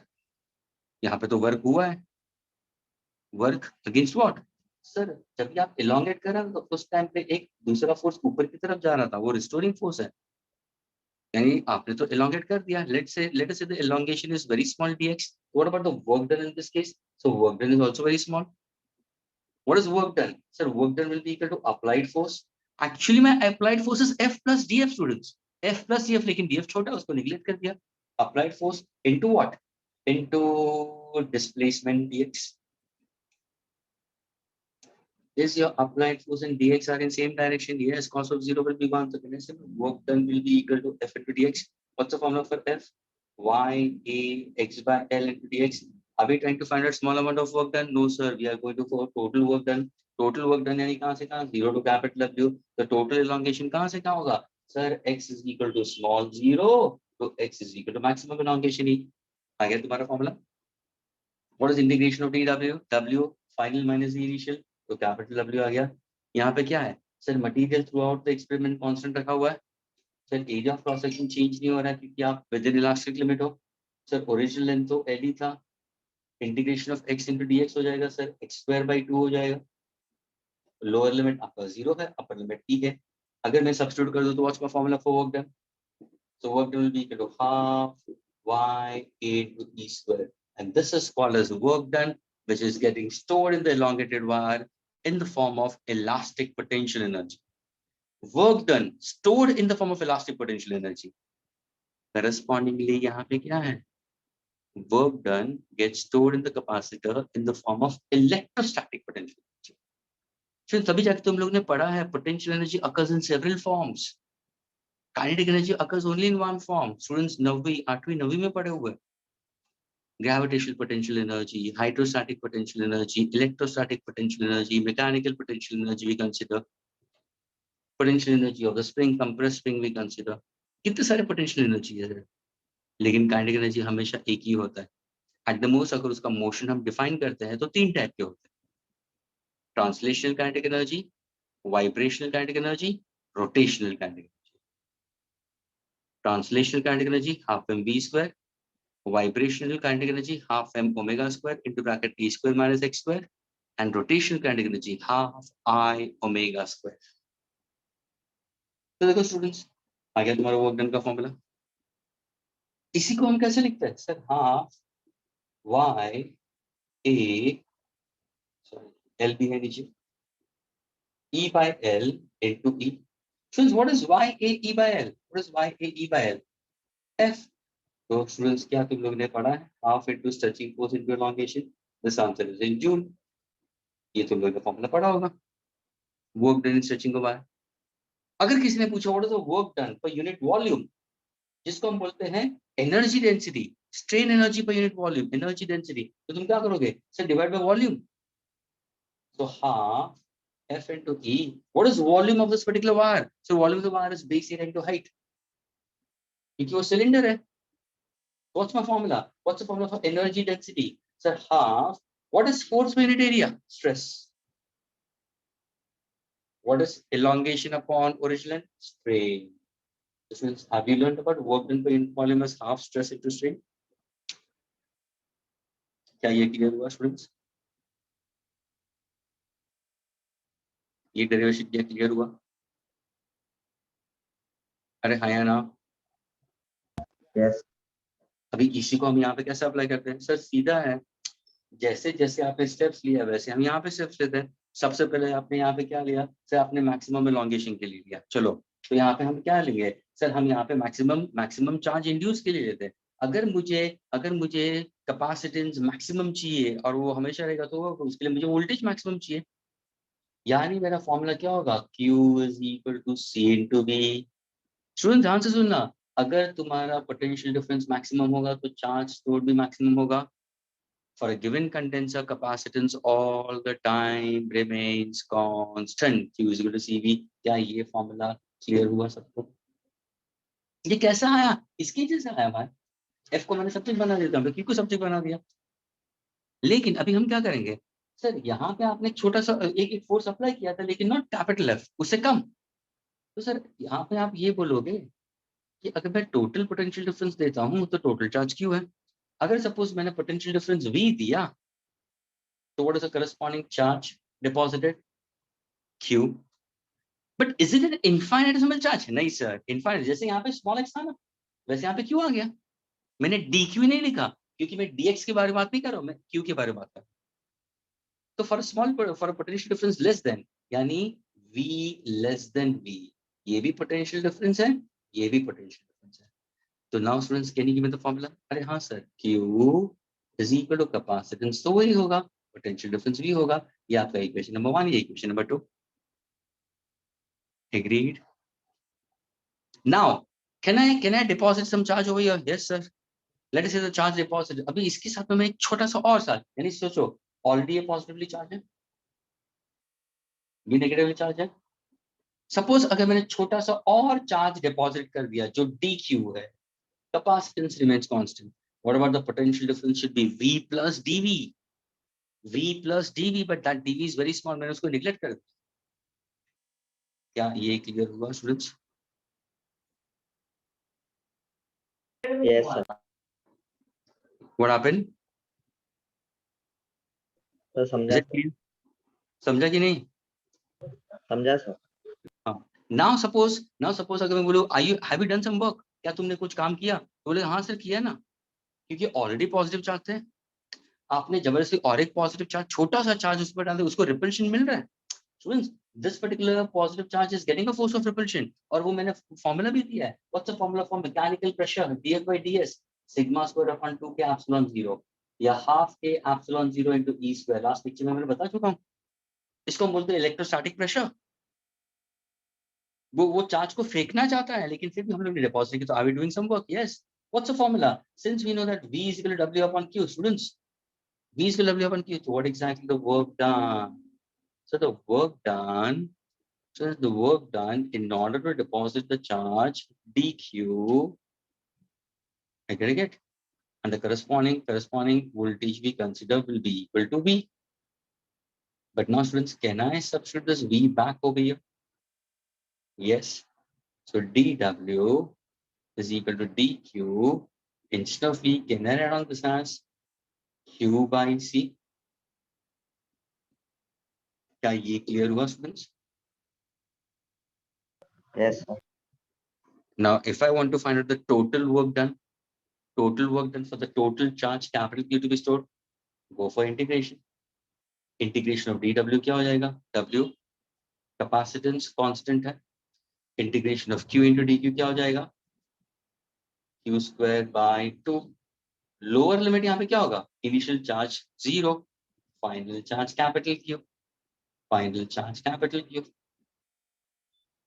यहाँ पे तो वर्क हुआ है. Work against what? सर जब भी आप इलोंगेट कर रहे हैं तो उस टाइम पे एक दूसरा फोर्स ऊपर की तरफ जा रहा था, वो रिस्टोरिंग फोर्स है. यानी आपने तो elongate कर दिया. Let us say the elongation is very small dx. What about the work done in this case? So work done is also very small. What is work done? Sir, work done will be equal to applied force. Actually my applied force is F plus df students. F plus df, लेकिन df छोटा है, उसको neglect कर दिया. Applied force into what? Into displacement dx. Is your applied force and dx are in same direction? Yes, cos of 0 will be 1. So can I say work done will be equal to F into dx? What's the formula for F? Y a x by L into dx. Are we trying to find a small amount of work done? No, sir. We are going to for total work done. Total work done यानी कहाँ से कहाँ? 0 to capital W. The total elongation कहाँ से कहाँ होगा? Sir, x is equal to small 0. So x is equal to maximum elongation ही. आ गया तुम्हारा formula? What is integration of dw? W final minus the initial. तो कैपिटल W आ गया. यहाँ पे क्या है sir? Material through out the experiment constant रखा हुआ है. Sir area of cross section change नहीं हो रहा है क्योंकि आप विद इन इलास्टिक लिमिट हो. सर ओरिजिनल लेंथ तो L ही था. Integration of x into dx हो जाएगा सर x²/2 हो जाएगा. लोअर लिमिट आपका 0 है, अपर लिमिट e है. अगर मैं सब्स्टिट्यूट कर दूं तो what's my formula for work done? So work done will be equal to half y a to e square, and this is called as work done, which is getting stored in the elongated wire in the form of elastic potential energy. Work done stored in the form of elastic potential energy. Correspondingly, यहाँ पे क्या है? Work done gets stored in the capacitor in the form of electrostatic potential energy. So तभी जाके तुम लोग ने पढ़ा है potential energy occurs in several forms. Kinetic energy occurs only in one form. Students 9वीं 8वीं 9वीं में पढ़े हुए. Gravitational potential energy, hydrostatic potential energy, electrostatic potential energy, mechanical potential energy we consider. Potential energy of the spring, compressed spring we consider. कितने सारे potential energy है, लेकिन kinetic energy हमेशा एक ही होता है. At the most अगर उसका motion हम define करते हैं तो 3 टाइप के होते हैं. Translational kinetic energy, vibrational kinetic energy, rotational kinetic energy. Translational kinetic energy half mv square, vibrational kinetic energy half m omega square into bracket t square minus x square, and rotational kinetic energy half I omega square. तो देखो students, आ गया तुम्हारा work done का formula. इसी को हम कैसे लिखते हैं sir? Half y a, sorry l भी है नीचे, e by l into e. Students, what is y a e by l? What is y a e by l? F. तो स्टूडेंट्स क्या तुम लोग ने पढ़ा है? Half into stretching force into elongation. This answer is in joule. ये तुम लोगों ने फॉर्मूला पढ़ा होगा. वर्क डन इन स्ट्रेचिंग को बाय. अगर किसी ने पूछा what is the work done per unit volume, जिसको हम बोलते हैं energy density, strain energy per unit volume, energy density, तो तुम क्या करोगे sir? Divide by volume. So half F into E. What is volume of this particular wire? So volume of the wire is base area into height. क्योंकि वो cylinder है. What's my formula? What's the formula for energy density? Sir, half. What is force per unit area? Stress. What is elongation upon original? Strain. This means, have you learned about work done per unit volume as half stress into strain? क्या ये clear हुआ students? ये derivation क्या clear हुआ? अरे हाँ या ना? Yes. अभी इसी को हम यहाँ पे कैसे अप्लाई करते हैं? सर सीधा है, जैसे जैसे आपने स्टेप्स लिया वैसे हम यहाँ पे स्टेप्स लेते हैं. सबसे पहले आपने यहाँ पे क्या लिया सर? आपने मैक्सिमम एलोंगेशन के लिए लिया. चलो तो यहाँ पे हम क्या लेंगे सर? हम यहाँ पे मैक्सिमम चार्ज इंड्यूस के लिए लेते हैं. अगर मुझे कैपेसिटेंस मैक्सिमम चाहिए और वो हमेशा रहेगा तो उसके लिए मुझे वोल्टेज मैक्सिमम चाहिए. यानी मेरा फॉर्मूला क्या होगा? Q is equal to C into V. Student ध्यान से सुनना, अगर तुम्हारा पोटेंशियल डिफरेंस मैक्सिमम होगा तो चार्ज स्टोर्ड भी मैक्सिमम होगा. For a given condenser, capacitance all the time remains constant. Q is equal to CV. क्या ये फॉर्मूला क्लियर हुआ सबको? ये कैसा आया? इसके जैसा आया भाई. F को मैंने सब्जेक्ट बना दिया था, Q को सब्जेक्ट बना दिया. लेकिन अभी हम क्या करेंगे सर यहाँ पे आपने छोटा सा एक फोर्स अप्लाई किया था, लेकिन नॉट कैपिटल एफ, उससे कम। तो सर यहाँ पे आप ये बोलोगे कि अगर मैं टोटल पोटेंशियल डिफरेंस देता हूँ तो टोटल चार्ज क्यू है। अगर सपोज मैंने पोटेंशियल डिफरेंस वी दिया, तो what is the corresponding charge deposited? Q. But is it an infinitesimal charge? नहीं सर, इनफाइनाइट जैसे यहाँ पे स्मॉल एक्स था ना, वैसे यहाँ पे क्यू आ गया। मैंने डी क्यू नहीं लिखा, क्योंकि मैं dx के बारे में बात नहीं कर रहा हूँ, मैं क्यू के बारे में बात कर रहा हूँ। तो for small, for potential difference less than, यानी v लेस देन v, ये भी पोटेंशियल डिफरेंस है, ये भी पोटेंशियल डिफरेंस है। तो now students, can you give me the formula? अरे हाँ sir, q is equal to capacitance, तो वही होगा, पोटेंशियल डिफरेंस भी होगा। ये आपका इक्वेशन नंबर 1, ये equation number 2। Agreed? Now can I deposit some charge over here? Yes sir, let us say the charge deposit। अभी इसके साथ में मैं एक छोटा सा और साथ, यानी सोचो ऑलरेडी ये पॉजिटिवली चार्ज है, ये नेगेटिवली चार्ज है। सपोज अगर मैंने छोटा सा और चार्ज डिपॉजिट कर दिया जो dq है, capacitance remains constant, what about the potential difference? Should be v plus dv, v plus dv, but that dv is very small, मैंने उसको निगलेक्ट कर दिया। क्या ये क्लियर हुआ students? Yes, sir. What happened? Sir, Is समझा it clear? समझा कि नहीं? समझा sir. Now suppose अगर मैं बोलूं have you done some work, क्या तुमने कुछ काम किया? तो बोले हाँ सर किया ना, क्योंकि ऑलरेडी पॉजिटिव चार्ज थे, आपने जबरदस्ती और एक पॉजिटिव चार्ज, छोटा सा चार्ज उस पर डाल दिया, उसको रिपल्शन मिल रहा है। Students, this particular positive charge is getting a force of repulsion, और वो मैंने फॉर्मूला भी दिया है। What's the formula for mechanical pressure? df by ds sigma square upon 2 के एप्सिलॉन 0, या हाफ के epsilon 0 into e square. Last lecture में मैंने बता चुका हूं, इसको हम बोलते हैं इलेक्ट्रोस्टैटिक प्रेशर। वो चार्ज को फेंकना चाहता है, लेकिन फिर भी हम लोग ने डिपॉजिट की, तो are we doing some work? Yes. What's the formula? Since we know that v is equal to w upon q, students, v is equal to w upon q, so what exactly the work done? So the work done in order to deposit the charge dq, I get, and the corresponding voltage we consider will be equal to v. But now students, can I substitute this v back over here? Yes. So dw is equal to dq. Instead of v, can I write on this as q by c? क्या ये clear हुआ students? Yes, sir. Now if I want to find out the total work done for the total charge capital Q to be stored, go for integration of dw क्या हो जाएगा? w capacitance constant है, integration of q into dq क्या हो जाएगा? q square by 2। Lower limit यहाँ पे क्या होगा? Initial charge 0, final charge capital Q।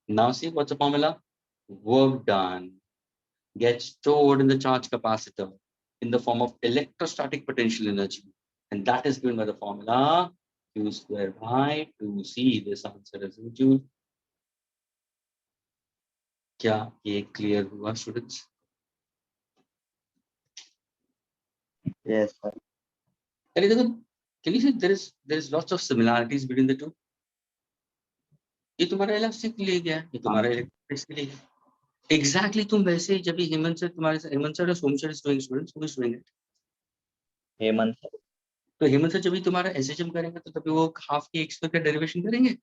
Now see what's the formula? Work done gets stored in the charge capacitor in the form of electrostatic potential energy, and that is given by the formula q square by 2c. This answer is in joule. क्या ये clear हुआ students? Yes, sir. अरे देखो, can you see there is lots of similarities between the two? ये तुम्हारा elastic के लिए गया है, ये तुम्हारा इलेक्ट्रिक के लिए गया। Exactly तुम वैसे ही जब भी हेमंत सर और Som sir is doing students, who is doing it? Hemant sir. तो हेमंत सर जब भी तुम्हारा एसएचएम करेंगे तो तभी वो हाफ के एक्स का डेरिवेशन करेंगे।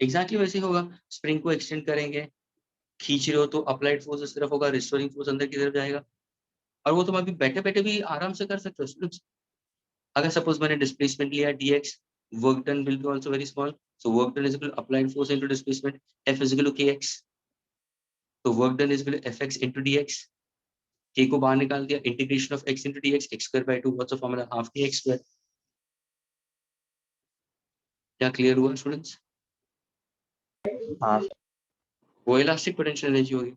एग्जैक्टली वैसे ही होगा। स्प्रिंग को एक्सटेंड करेंगे, खींच रहे हो तो अप्लाइड फोर्स इस तरफ होगा, रिस्टोरिंग फोर्स अंदर की तरफ जाएगा, और वो तुम अभी बैठे बैठे भी आराम से कर सकते हो स्टूडेंट्स। अगर सपोज मैंने डिस्प्लेसमेंट लिया dx, work done will be also very small, so work done is equal to applied force into displacement, f is equal to kx, तो work done is equal to fx into dx, k को बाहर निकाल दिया, integration of x into dx, x square by 2, what's the formula? Half k x square. क्या clear हुआ students? हाँ वो elastic potential energy होगी।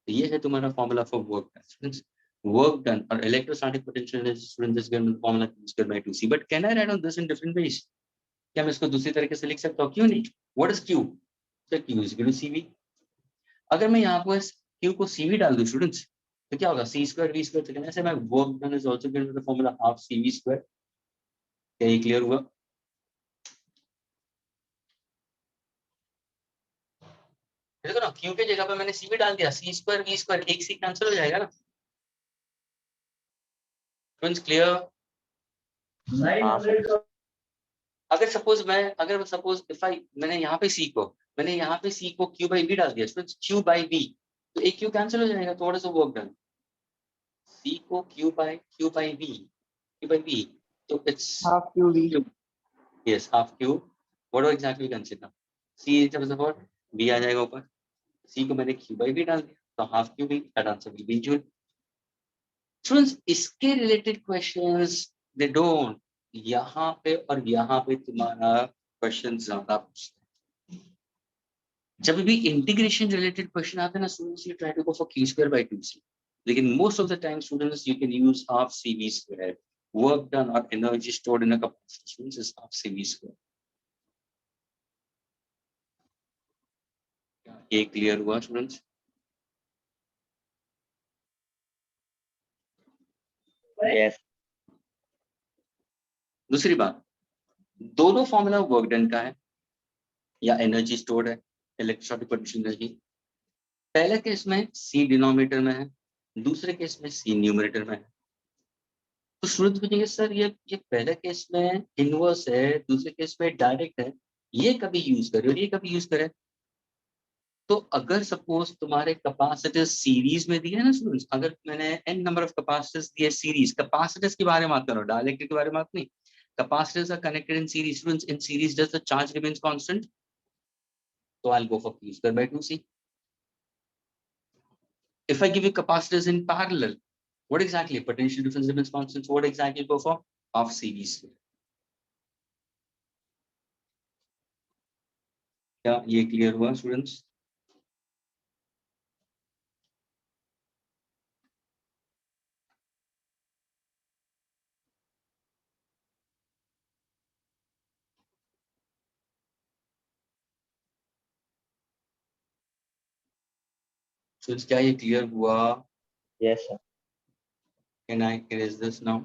ये है तुम्हारा formula for work done students. Work done और electrostatic potential energy students is given formula q square by 2c, but can I write on this in different ways? क्या मैं इसको दूसरी तरीके से लिख सकता हूँ? क्यों नहीं? What is q? Sir q is equal to cv। अगर मैं यहाँ पर q को cv डाल दूं स्टूडेंट्स, तो क्या होगा? c स्क्वायर v स्क्वायर, तो कैसे मैं work done is also given with the formula half cv square. क्या ये क्लियर हुआ? देखो ना, क्यू के जगह पे मैंने सी भी डाल दिया, सी स्क्वायर वी स्क्वायर, एक सी कैंसिल हो जाएगा ना। Students clear? हाँ सर। अगर सपोज इफ आई मैंने यहाँ पे सी को क्यू बाई बी डाल दिया स्टूडेंट्स, क्यू बाई बी, तो एक क्यू कैंसिल हो जाएगा, थोड़ा सा वर्क डन। सी को क्यू बाई बी, तो it's half QV. Yes half Q. What exactly consider C is support, B आ जाएगा ऊपर, सी को मैंने क्यू बाई बी डाल दिया, तो half Q V, that answer will be joule. Students इसके रिलेटेड क्वेश्चंस दे डोंट, यहाँ पे और यहाँ पे तुम्हारा क्वेश्चन ज्यादा पूछते हैं। जब भी इंटीग्रेशन रिलेटेड क्वेश्चन आते हैं ना students, you try to go for Q square by 2c, लेकिन most of the time students you can use half cv square, work done और energy stored in a capacitor students is half cv square. ये clear हुआ students? Yes. दूसरी बात, दोनों formula work done का है या एनर्जी स्टोर्ड है, इलेक्ट्रोस्टैटिक पोटेंशियल एनर्जी। पहले केस में सी डिनोमिनेटर में है, दूसरे केस में सी न्यूमरेटर में है। तो स्टूडेंट्स पूछेंगे सर ये पहले केस में इनवर्स है, दूसरे केस में डायरेक्ट है, ये कभी यूज करे और ये कभी यूज करे? तो अगर सपोज तुम्हारे कैपेसिटर सीरीज में दिए है ना स्टूडेंट्स, अगर मैंने n नंबर ऑफ कैपेसिटर्स दिए सीरीज, कैपेसिटर्स के बारे में बात कर रहा हूँ, डायइलेक्ट्रिक के बारे में बात नहीं। Capacitors are connected in series students, in series does the charge remains constant, तो I will go for q square by 2c. If I give you capacitors in parallel, what exactly potential difference remains constant, what exactly go for half cv square. क्या ये clear हुआ students? Students क्या ये clear हुआ? Yes sir. Can I erase this now?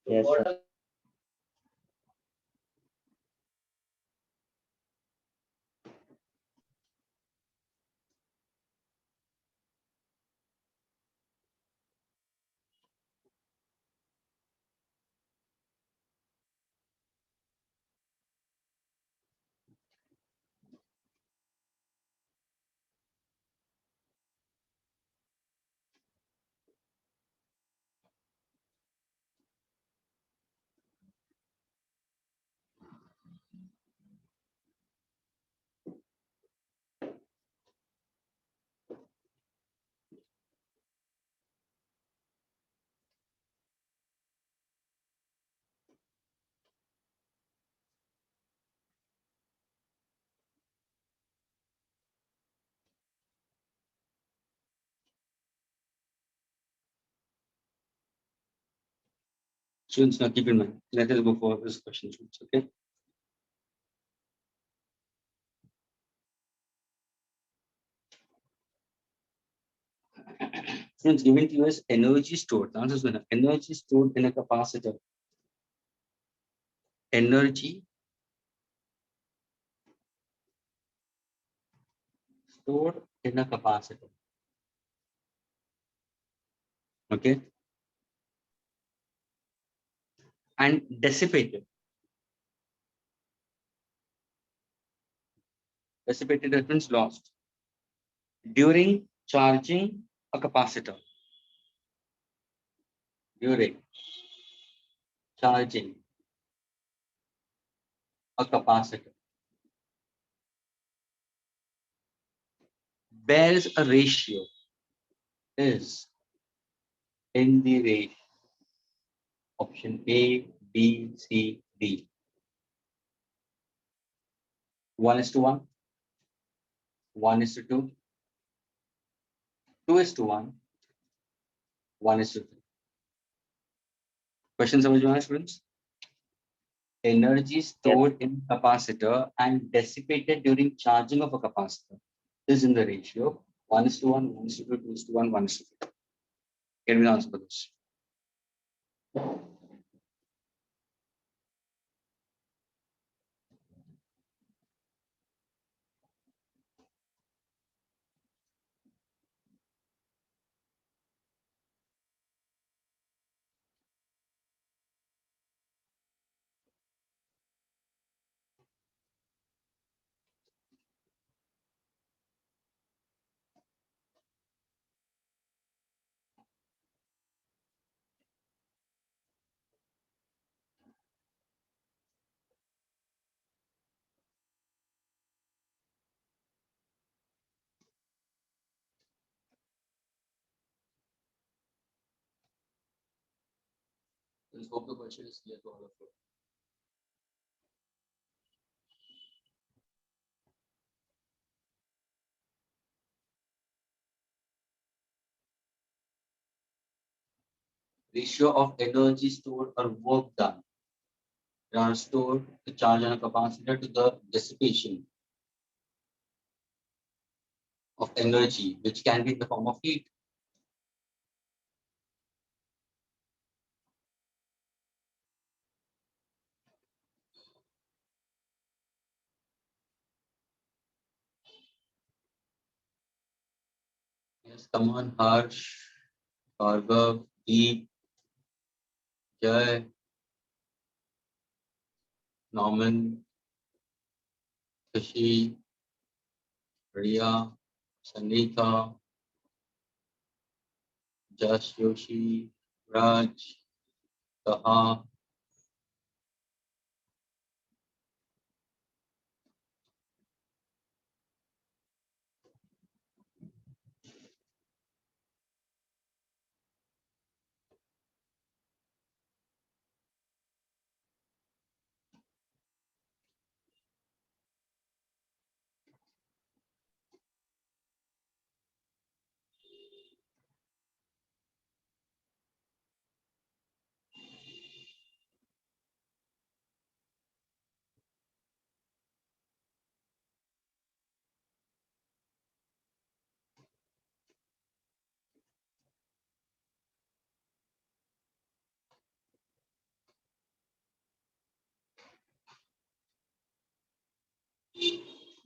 Yes sir. Students, now keep in mind, let us go for this question, students, okay? Students, given to you as energy stored, the answer is going to energy stored in a capacitor. Energy stored in a capacitor. Okay? And dissipated. Dissipated reference lost during charging a capacitor. During charging a capacitor bears a ratio, is in the ratio. Option A, B, C, D. 1:1, 1:2, 2:1, 1:3. Question समझ में आया students? Energy stored in capacitor and dissipated during charging of a capacitor is in the ratio 1:1, 1:2, 2:1, 1:3. Can we answer for this? Let's hope the question is clear to all of you. Ratio of energy stored or work done. Stored the charge on a capacitor to the dissipation of energy, which can be in the form of heat. Yes, come on, Harsh, Bhargav, Deep, Jay, Norman, Kashi, Riya, Sanita, Josh Yoshi, Raj, Taha.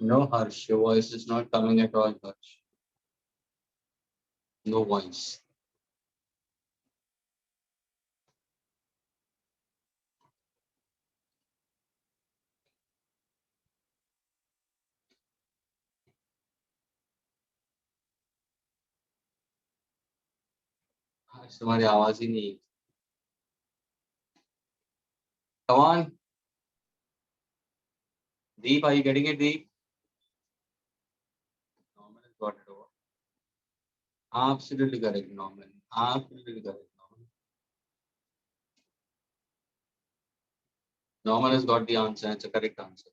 No, Harsh, your voice is not coming at all, Harsh. No voice. Harsh, तुम्हारी आवाज ही नहीं. Come on. Deep, are you getting it, Deep? Norman has got it over. Absolutely correct, Norman. Absolutely correct, Norman. Norman has got the answer. It's a correct answer.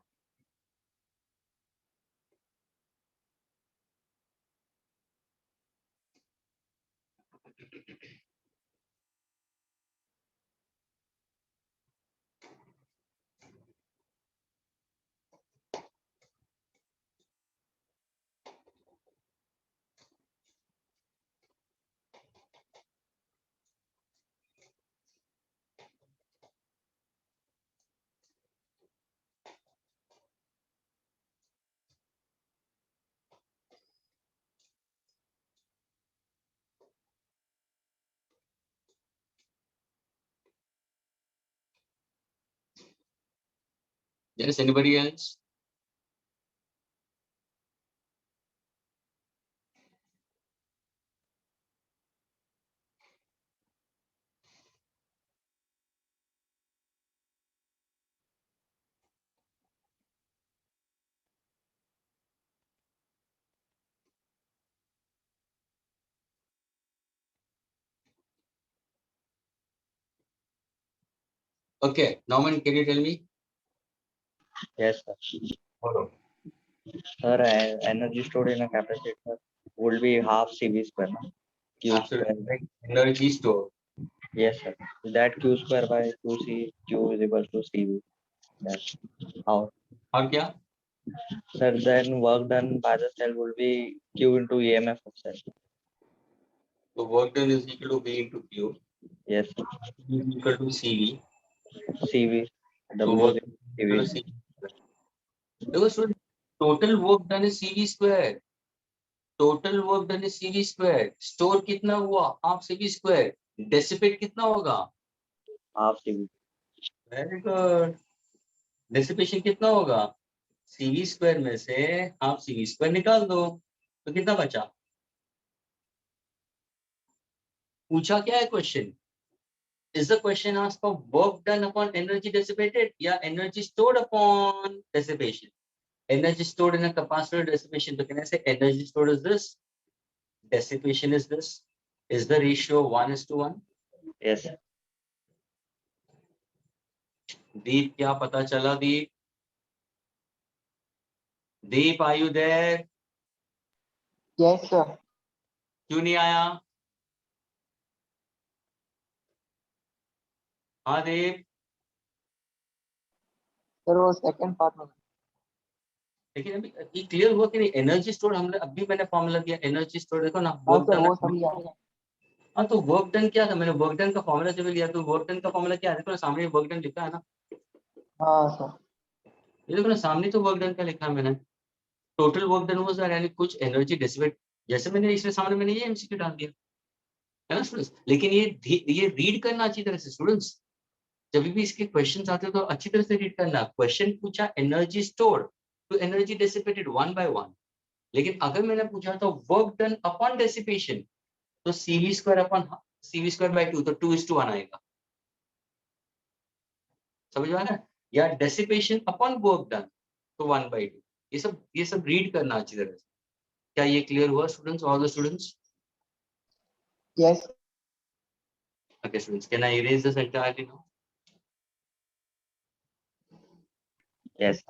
Yes, anybody else? Okay, Norman, can you tell me? Yes, sir. Follow. Sir, energy stored in a capacitor would be half CV square. No? Q Absolutely square. correct. Energy store. Yes, sir. That Q square by 2C, Q is equal to CV. That's how. और क्या? Sir, then work done by the cell will be Q into EMF of cell. So work done is equal to V into Q. Yes, sir. Q is equal to CV. CV. So W work is equal to CV. CV. Because so total work done is CV square. Total work done is CV square. Store कितना हुआ? Half CV square. Dissipate कितना होगा? Half CV. Very good. Dissipation कितना होगा? CV square में से half CV square निकाल दो. तो कितना बचा? पूछा क्या है question? Is the question asked for work done upon energy dissipated? Yeah, energy stored upon dissipation. Energy stored in a capacitor dissipation. So can I say energy stored is this? Dissipation is this? Is the ratio 1:1? Yes, sir. दीप क्या पता चला Deep? Deep are you there? Yes, sir. क्यों नहीं आया? हाँ Deep, sir वो second part में। लेकिन अभी ये क्लियर हुआ कि नहीं? एनर्जी स्टोर हमने अभी मैंने फॉर्मूला दिया, एनर्जी स्टोर देखो ना, हाँ वर्क सर वो डन। समझ आया। हाँ तो वर्क डन क्या था? मैंने वर्क डन का फॉर्मूला जब लिया तो वर्क डन का फॉर्मूला क्या है? देखो ना सामने वर्क डन लिखा है ना, हाँ सर। ये देखो ना सामने तो वर्क डन का लिखा है मैंने, टोटल वर्क डन वाज यानी कुछ एनर्जी डिसिपेट, जैसे मैंने इसमें सामने मैंने ये एमसीक्यू डाल दिया है ना स्टूडेंट्स। लेकिन ये रीड करना अच्छी तरह से स्टूडेंट्स, जब भी इसके क्वेश्चन आते हैं तो अच्छी तरह से रीड करना। क्वेश्चन पूछा एनर्जी स्टोर तो energy dissipated one by one, लेकिन अगर मैंने पूछा तो वर्क डन अपॉन डेसिपेशन तो CV square upon CV square by 2 तो 2:1 आएगा, समझ में आ रहा है? या डेसिपेशन अपॉन वर्क डन तो 1/2। ये सब रीड करना अच्छी तरह से। क्या ये क्लियर हुआ students, all the students? Yes. Okay students, can I erase this entirely now? Yes.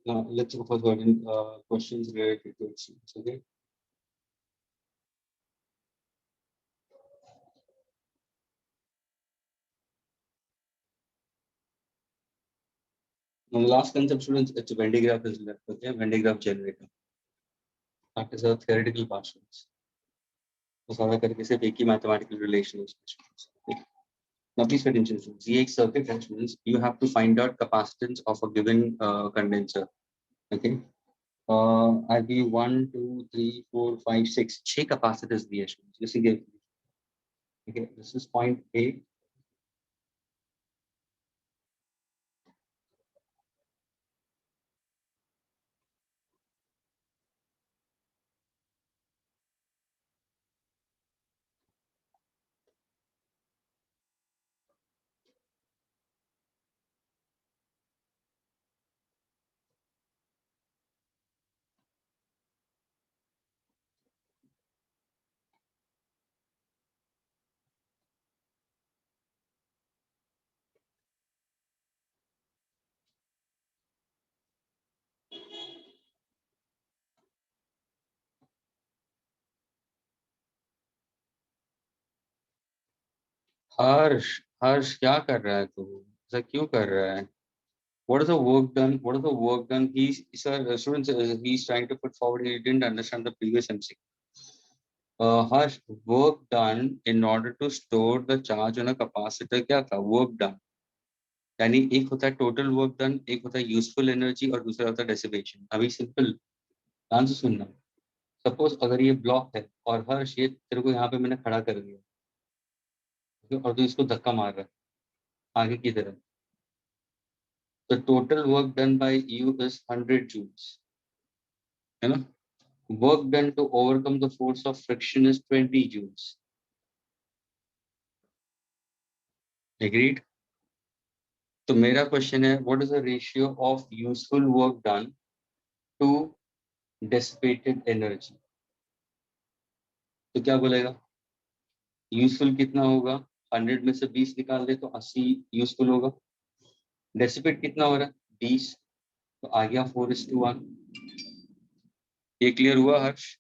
Now let's go for certain questions related to it. Okay. Now the last concept students, it's a Venn diagram is left. Okay, Venn diagram generator. That is a theoretical part students. तो सारा करके सिर्फ एक ही mathematical relation है इसमें students. Okay. Now please pay attention students. ये एक circuit है students. You have to find out capacitance of a given condenser. Okay. I be 1, 2, 3, 4, 5, 6. 6 capacitors दिए students. Listen carefully. Okay. This is point A. हर्ष, हर्ष क्या कर रहा है तू? ऐसा क्यों कर रहा है? What is the work done? What is the work done? Sir, students, he's trying to put forward. He didn't understand the previous MC. Harsh, work done in order to store the charge on a capacitor क्या था? Work done. यानी एक होता है total work done, एक होता है useful energy और दूसरा होता है dissipation. अभी simple ध्यान से सुनना. Suppose अगर ये ब्लॉक है और हर्ष ये तेरे को यहाँ पे मैंने खड़ा कर दिया, okay, और तू इसको धक्का मार रहा है आगे की तरफ. The total work done by you is 100 joules. है ना? Work done to overcome the force of friction is 20 joules. Agreed? तो मेरा क्वेश्चन है, what is the ratio of useful work done to dissipated energy? तो क्या बोलेगा? Useful कितना होगा? 100 में से 20 निकाल दे तो 80 यूजफुल होगा. डेसिपेट कितना हो रहा है? 20. तो आ गया 4:1. ये क्लियर हुआ हर्ष?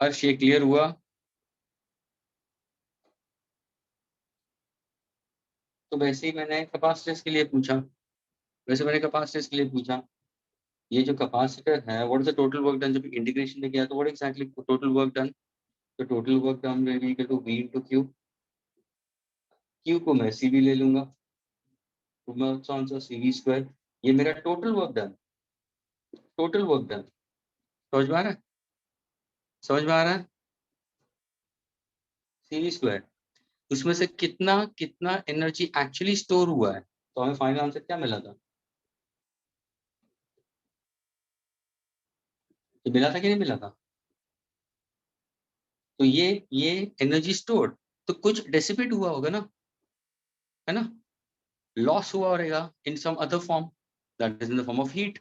हर्ष, ये क्लियर हुआ? तो वैसे ही मैंने कैपेसिटेंस के लिए पूछा. ये जो कैपेसिटर है, what is the total work done? जब इंटीग्रेशन में किया तो what exactly total work done? तो total work done will be equal to V into Q. Q को मैं CV ले लूंगा, तो मैं आंसर CV स्क्वायर. ये मेरा टोटल वर्क डन. समझ में आ रहा है? CV square. उसमें से कितना एनर्जी एक्चुअली स्टोर हुआ है. तो हमें फाइनल आंसर क्या मिला था? तो मिला था कि नहीं मिला था? तो ये एनर्जी स्टोर, तो कुछ डेसिपेट हुआ होगा ना, है ना? लॉस हुआ रहेगा in some other form, that is in the form of heat.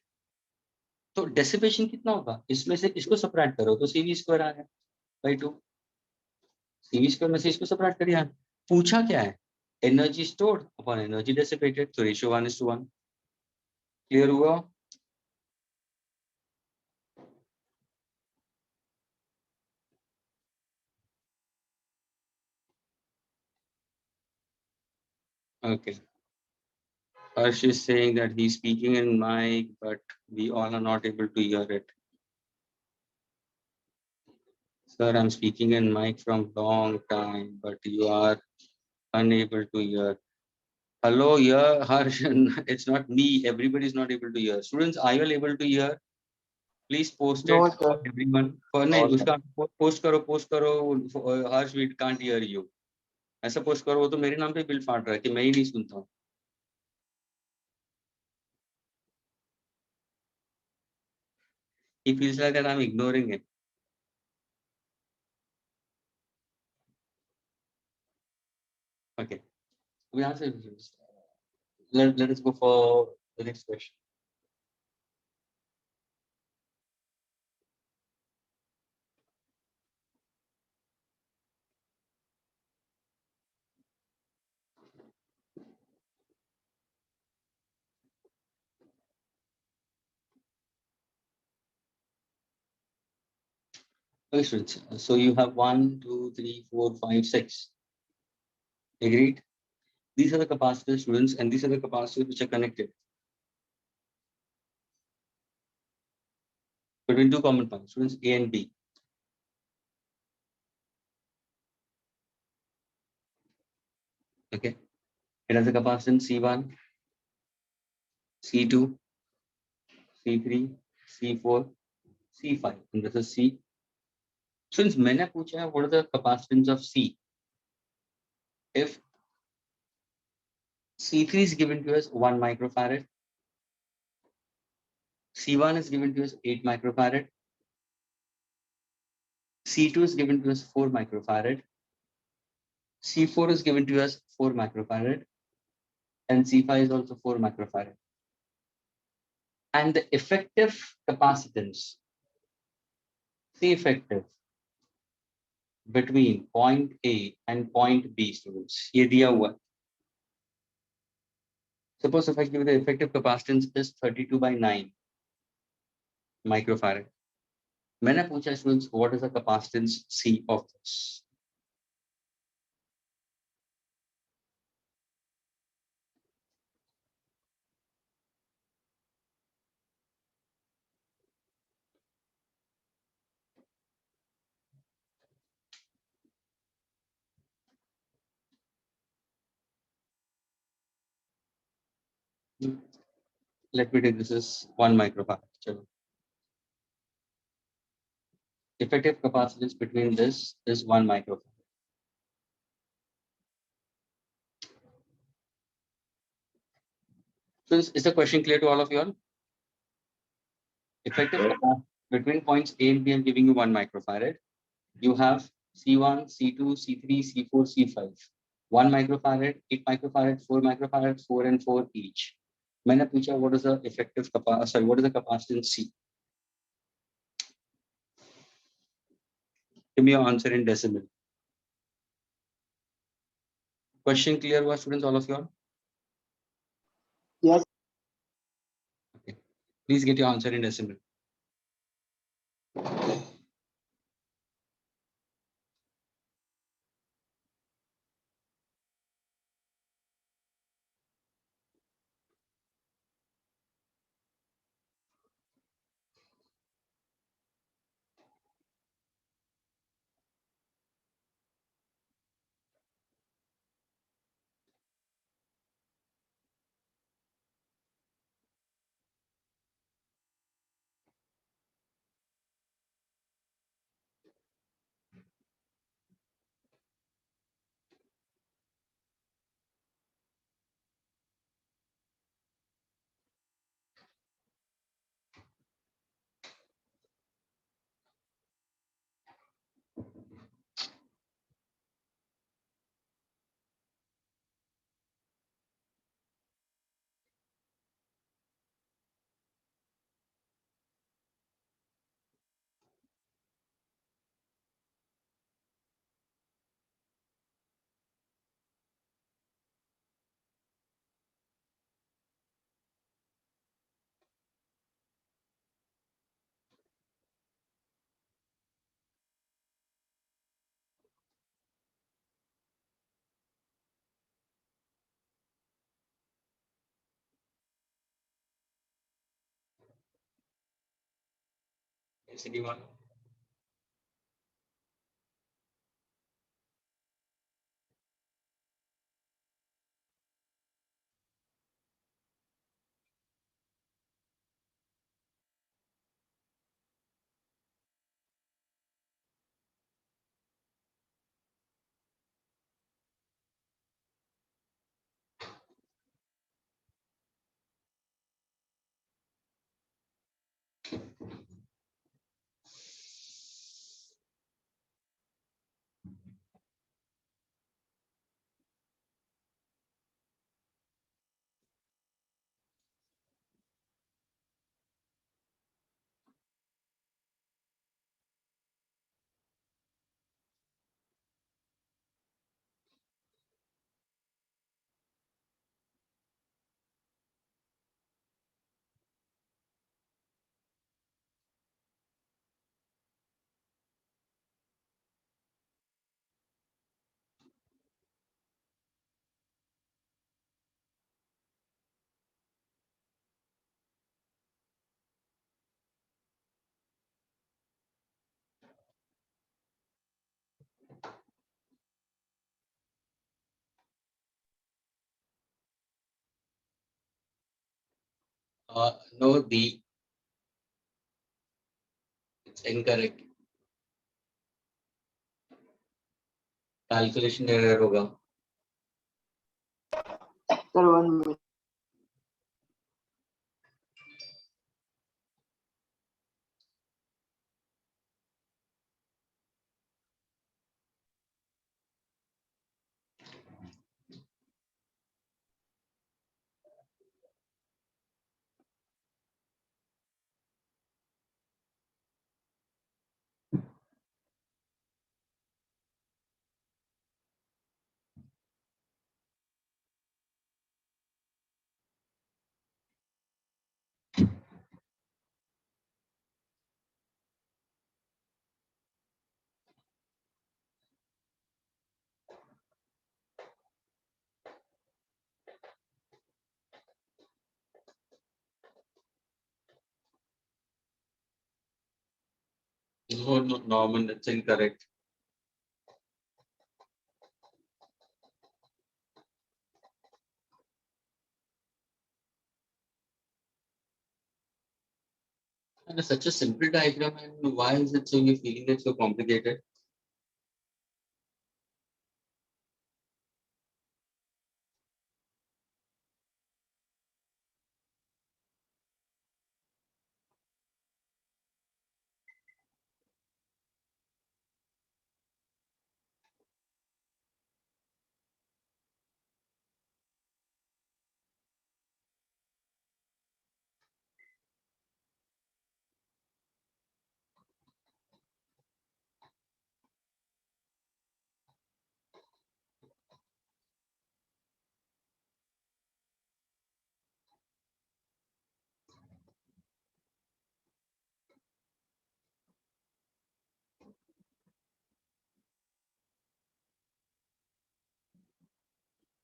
तो डेसिपेशन कितना होगा? इसमें से इसको सबट्रैक्ट करो तो CV स्क्वायर आ गया बाई 2. CV स्क्वायर में से इसको सबट्रैक्ट करिए. पूछा क्या है? Energy stored upon energy dissipated, तो रेशियो 1:1. क्लियर हुआ? Okay. Harsh is saying that he's speaking in mic, but we all are not able to hear it. Sir, I'm speaking in mic from long time, but you are unable to hear. Hello, yeah, Harsh. It's not me. Everybody is not able to hear. Students, are you all able to hear? Please post No, it sir. for everyone. For No, नहीं, sir. उसका post करो. Harsh, we can't hear you. ऐसा post करो, वो तो मेरे नाम पे बिल फाड़ रहा है कि मैं ही नहीं सुनता हूँ. He feels like that I'm ignoring it. Okay. We answer. Let us go for the next question. Okay, students. So you have 1, 2, 3, 4, 5, 6. Agreed? These are the capacitors, students, and these are the capacitors which are connected between two common points, students, A and B. Okay. It has a capacitance C1, C2, C3, C4, C5, and this is C. Since मैंने पूछा है what are the capacitance of C? If C3 is given to us 1 microfarad, C1 is given to us 8 microfarad, C2 is given to us 4 microfarad, C4 is given to us 4 microfarad, and C5 is also 4 microfarad. And the effective capacitance, C effective, between point A and point B, students, ये दिया हुआ है. Suppose if I give the effective capacitance is 32/9 microfarad. मैंने पूछा students, what is the capacitance C of this? Let me take this as 1 microfarad. चलो. Effective capacitance between this is 1 microfarad. Students, is the question clear to all of you all? Effective Yes. capacity between points A and B, I'm giving you 1 microfarad. You have C1, C2, C3, C4, C5. 1 microfarad, 8 microfarad, 4 microfarad, 4 and 4 each. मैंने पूछा what is the effective capacity? Sorry, what is the capacitance C? Give me your answer in decimal. Question clear, हुआ students, all of you all? Yes. Okay. Please get your answer in decimal. Yes, anyone? No, D. It's incorrect. Calculation error होगा. Sir, 1 minute. No, no, Norman, that's incorrect. And it's such a simple diagram, and why is it so you're feeling it so complicated?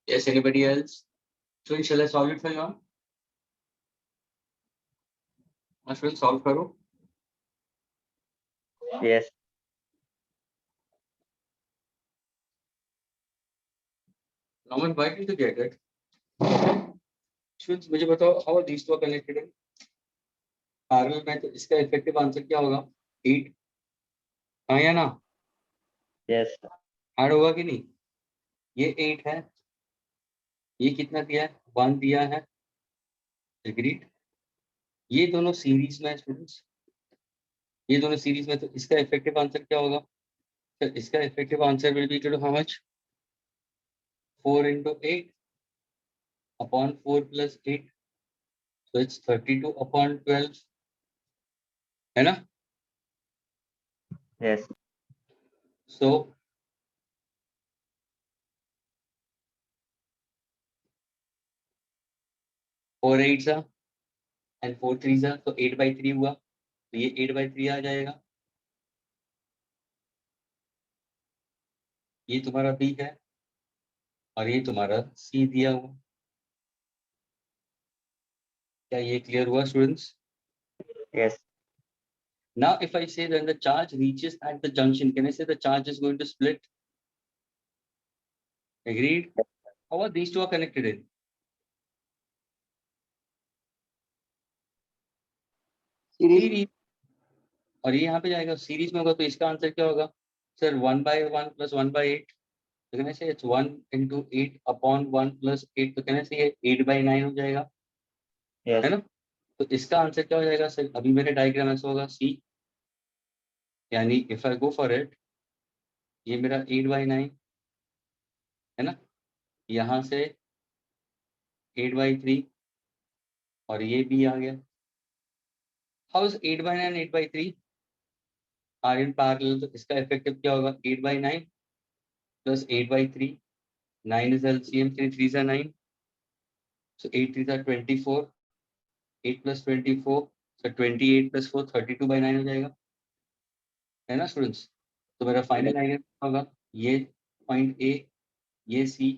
Yes, anybody else? So shall I solve it for you? Ashwin, solve करो. Yes. Norman, why did you get it? Ashwin, मुझे बताओ, how are these two are connected? Parallel में तो इसका effective answer क्या होगा? 8. हाँ या ना? Yes. ऐड होगा कि नहीं? ये 8 है, ये कितना दिया है? 1 दिया है. एग्रीड. ये दोनों सीरीज में है स्टूडेंट्स, ये दोनों सीरीज में, तो इसका इफेक्टिव आंसर क्या होगा? तो इसका effective answer will be equal to how much? 4 into 8 upon 4 plus 8, so it's 32 upon 12, है ना? Yes. So 4 8s and 4 3s, तो 8/3 हुआ, तो ये 8/3 आ जाएगा. ये तुम्हारा बी है और ये तुम्हारा सी दिया हुआ. क्या ये क्लियर हुआ students? Yes. Now if I say when the charge reaches at the junction, can I say the charge is going to split? Agreed. How are these two are connected in? Series series. और ये यहाँ पे जाएगा series में होगा, तो इसका answer क्या होगा? सर 1/1 plus 1/8, तो कहने से it's 1 into 8 upon 1 plus 8, तो कहने से ये 8/9 हो जाएगा. Yes. है ना? तो इसका आंसर क्या हो जाएगा सर? अभी मेरे डायग्राम ऐसा होगा सी, यानी if I go for it, ये मेरा 8/9 है ना, यहाँ से 8/3 और ये भी आ गया. How is 8/9 8/3 are in parallel? तो इसका इफेक्टिव क्या होगा? 8/9 plus 8/3. 9 is LCM, 3 3s are 9, so 8 3s are 24, 8 plus 24, so 28 plus 4 32/9 हो जाएगा, है ना स्टूडेंट्स? तो मेरा फाइनल आइडिया होगा ये पॉइंट ए, ये सी,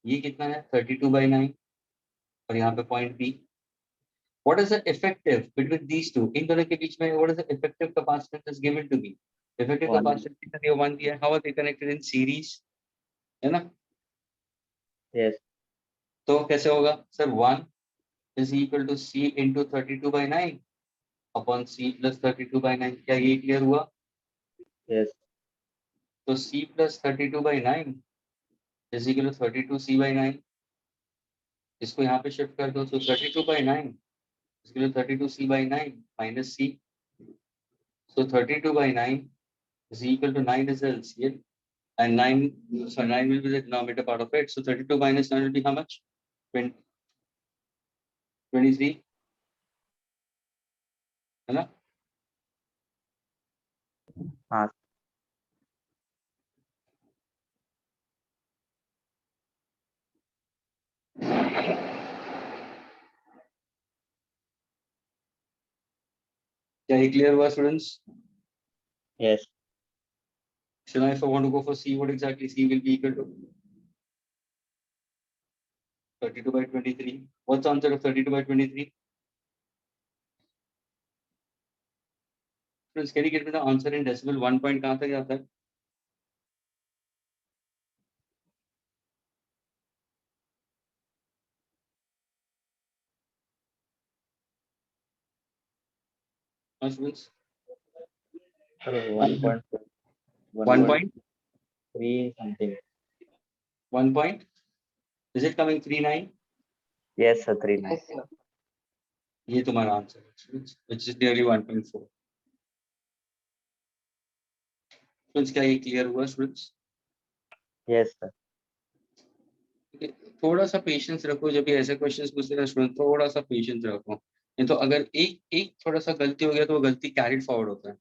ये कितना है? 32/9, और यहाँ पे point B. What is the effective between these two? इन दोनों के बीच में what is the effective capacitance given to me? Effective One. capacitance कितना दिया? 1 दिया. How are they connected in series? है ना? Yes. तो कैसे होगा sir? 1 is equal to C into 32/9 upon C plus 32/9. क्या ये क्लियर हुआ? Yes. तो C plus 32/9 is equal to 32C/9. इसको यहाँ पे शिफ्ट कर दो, तो 32/9 is equal to 32C/9 minus C. So 32/9 is equal to 9 is LCM, and 9, so 9 will be the denominator part of it. So 32 minus 9 will be how much? 20, 23, है ना? हाँ. क्या ये क्लियर हुआ students? Yes. So now if I want to go for C, what exactly C will be equal to? 32/23. What's the answer of 32/23? Friends, can you get me the answer in decimal? 1 point कहाँ तक जाता है? Students? 1.1. 1 point? 3 something. 1 point? Is it coming 39? Yes, sir. 3 9. Yes sir. ये तुम्हारा answer है students, which is nearly 1.4. Students, क्या ये clear हुआ स्टूडेंट्स? Yes, sir. थोड़ा सा पेशेंस रखो जब भी ऐसे क्वेश्चंस पूछते हैं स्टूडेंट, थोड़ा सा पेशेंस रखो, नहीं तो अगर एक एक थोड़ा सा गलती हो गया तो वो गलती कैरिड फॉरवर्ड होता है.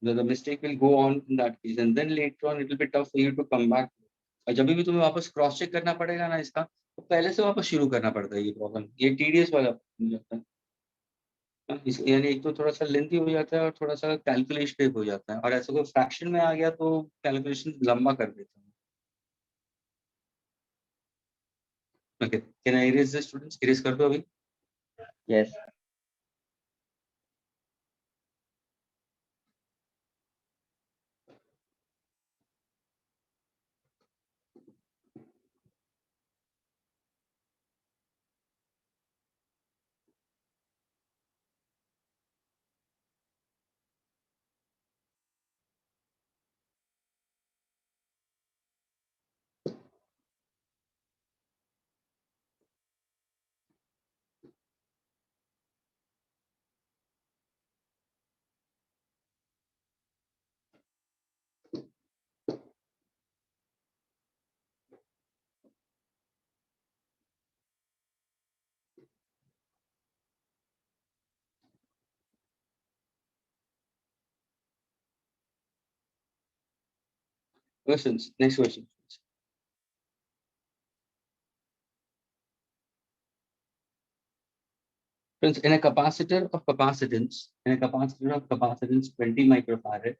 The mistake will go on in that case and then later on it will be tough for you to come back. और जब भी तुम्हें वापस क्रॉस चेक करना पड़ेगा ना इसका, तो पहले से वापस शुरू करना पड़ता है. ये प्रॉब्लम, ये टीडीएस वाला हो जाता है. यानी एक तो थोड़ा सा लेंथी हो जाता है और थोड़ा सा कैलकुलेशन हो जाता है, और ऐसा कोई फ्रैक्शन में आ गया तो कैलकुलेशन लंबा कर देता है. Okay, can I erase this, students? Erase कर दो अभी. Yes. Questions. Next question. Friends, in a capacitor of capacitance, 20 microfarad,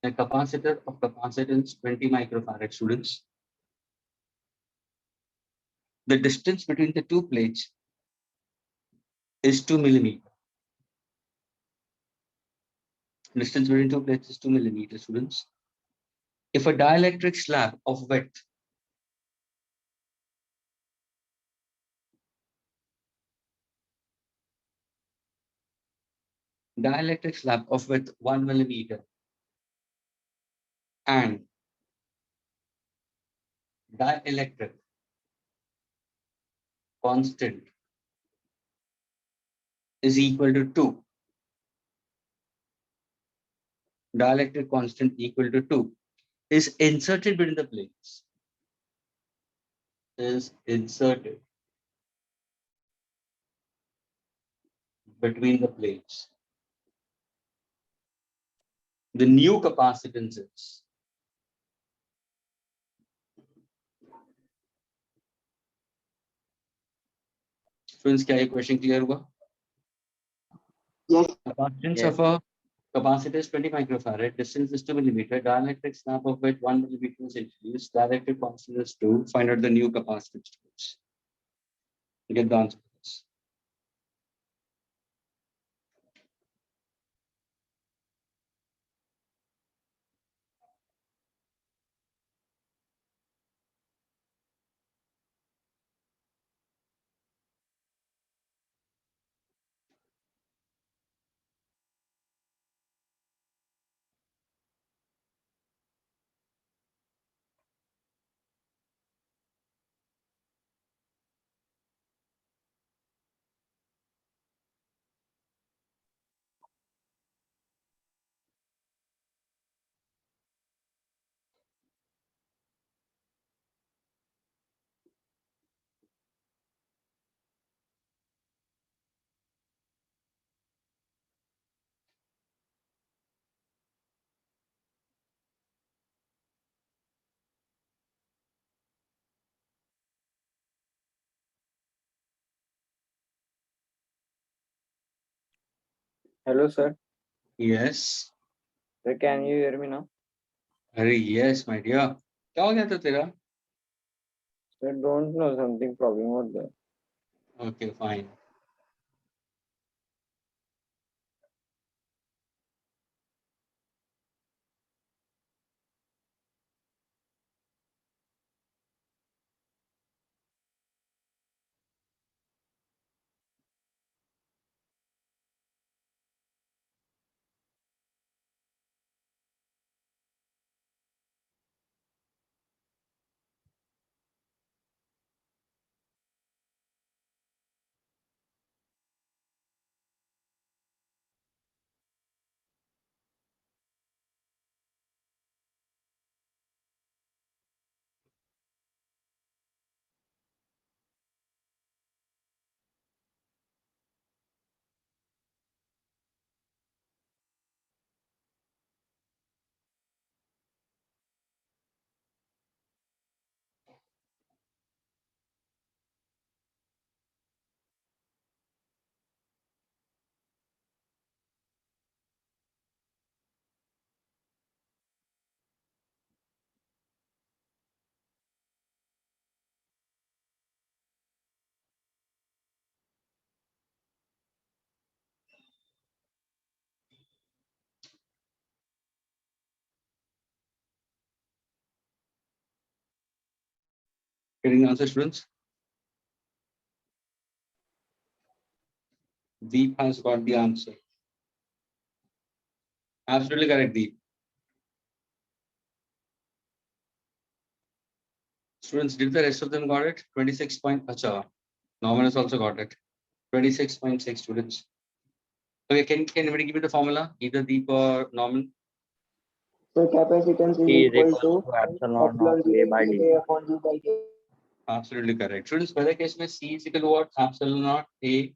a capacitor of capacitance 20 microfarad, students, the distance between the two plates is 2 millimeter. Distance between two plates is 2 millimeter, students. If a dielectric slab of width dielectric slab of width 1 millimeter and dielectric constant is equal to 2. Dielectric constant equal to 2 is inserted between the plates. Is inserted between the plates. The new capacitance is students, क्या ये question clear हुआ? Yes. Capacitance Yes. of a capacitor is 20 microfarad, distance is 2 millimeter, dielectric snap of width 1 millimeter is introduced, dielectric constant is 2, find out the new capacitance. Get the answer. Hello, sir. Yes. Sir, can you hear me now? अरे yes, my dear. क्या हो गया था तेरा? Sir, don't know something problem out there. Okay, fine. Getting the answer, students? Deep has got the answer. Absolutely correct, Deep. Students, did the rest of them got it? 26 point. Acha. Norman has also got it. 26.6 students. Okay, can anybody give me the formula? Either Deep or Norman? So capacitance is T is equal equal to to epsilon epsilon naught A zero by into D. A upon U by K. Absolutely correct. Students, पहले case में C is equal to what? Epsilon naught A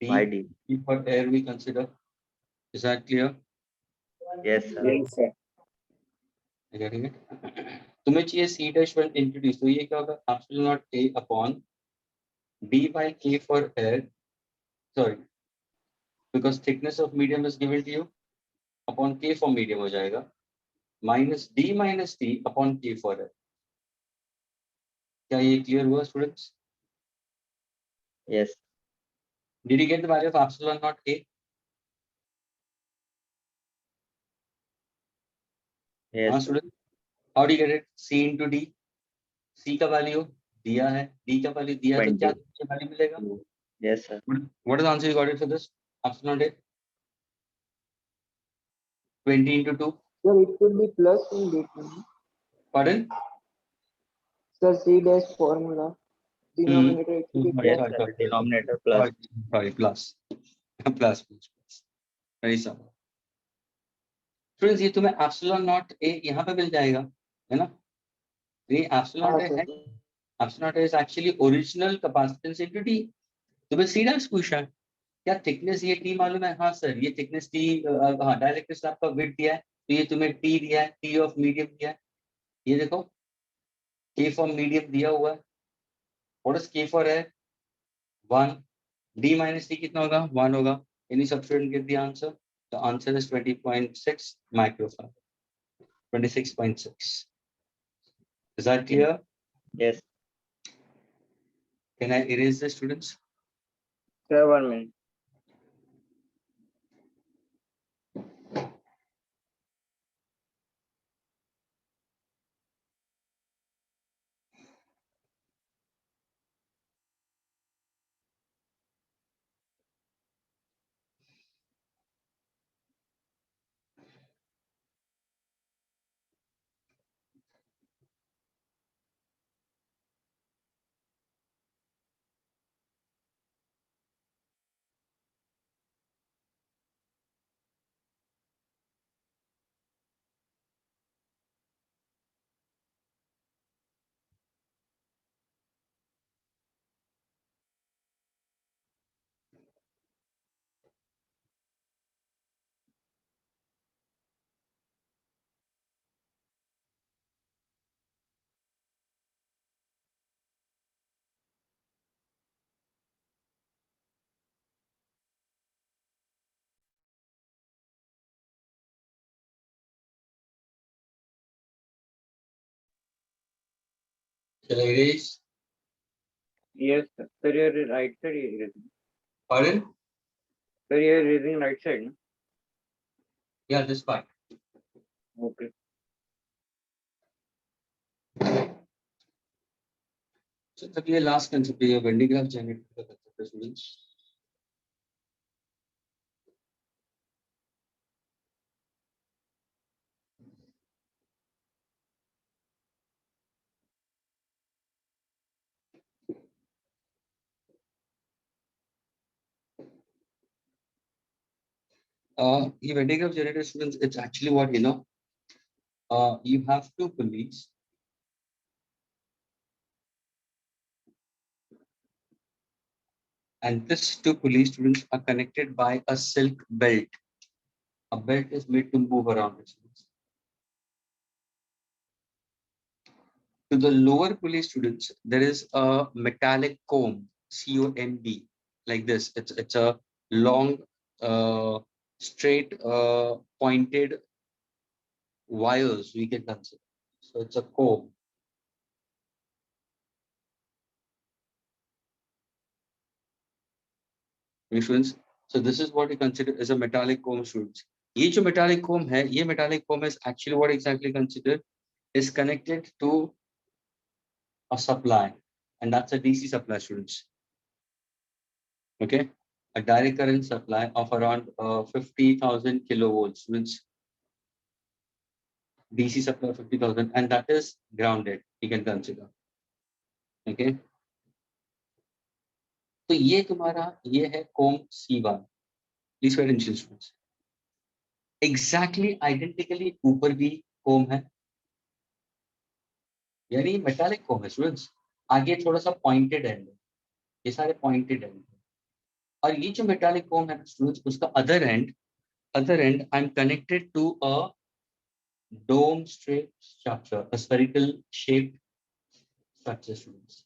By D. D. E for air we consider. Is that clear? Yes, sir. Yes, sir. Are you getting it? तुम्हें चाहिए C dash when introduced. तो ये क्या होगा? Epsilon naught A upon D by K for air. Sorry, because thickness of medium is given to you upon K for medium हो जाएगा. Minus D minus T upon K for air. क्या ये clear हुआ, students? Yes. Did you get the value of epsilon naught A? Yes. Students, how do you get it? C into D. C का value दिया है, D का value दिया है, तो 20. क्या value मिलेगा? Yes, sir. What is the answer you got it for this? Epsilon naught A. 20 into 2. Sir, it should be plus in between. Pardon? Sir, C dash formula. Denominator it should be Yes, plus. sir. Denominator plus. Sorry, plus. plus. Very simple. Students, ये तुम्हें epsilon naught A यहाँ पे मिल जाएगा, है ना? ये epsilon naught A है. Epsilon naught A is actually original capacitance into D. तुम्हें C dash पूछा है. क्या thickness ये T मालूम है? हाँ सर, ये thickness T, हाँ डायरेक्ट आपका width दिया है, तो ये तुम्हें T दिया है, T of medium दिया है. ये देखो, K for medium दिया हुआ है. What is K for air? 1. D minus T कितना होगा? 1 होगा. Any substituent get the answer? The answer is 20.6 microfarad. 26.6. Is that clear? Yes. Can I erase the students? Sir, 1 minute. Shall I erase? Yes, sir. Sir, your right side is erasing. Pardon? Sir, you are erasing right side. No? Yeah, this part. Okay. So तब ये last concept है, Venn diagram generate का concept है, students. ये Venn diagram generator, students, it's actually what, you know, you have two pulleys. And these two pulley, students, are connected by a silk belt. A belt is made to move around it. To the lower pulley, students, there is a metallic comb, C-O-M-B, like this. It's a long, straight, pointed wires we can consider. So it's a comb. Students, so this is what we consider as a metallic comb, students. Each metallic comb hai, ye metallic comb is actually what exactly considered is connected to a supply, and that's a DC supply, students. Okay, a direct current supply of around 50,000 kilovolts, students. DC supply 50,000, and that is grounded, you can consider. Okay, तो ये तुम्हारा ये है comb C1. Please wait instruments exactly identically ऊपर भी कोम है, यानी metallic कोम है स्टूडेंट्स. आगे थोड़ा सा पॉइंटेड एंड है, ये सारे पॉइंटेड एंड है. और ये जो मेटालिक कोम है स्टूडेंट्स, उसका other end I am connected to a dome shape structure, a spherical shape structure students.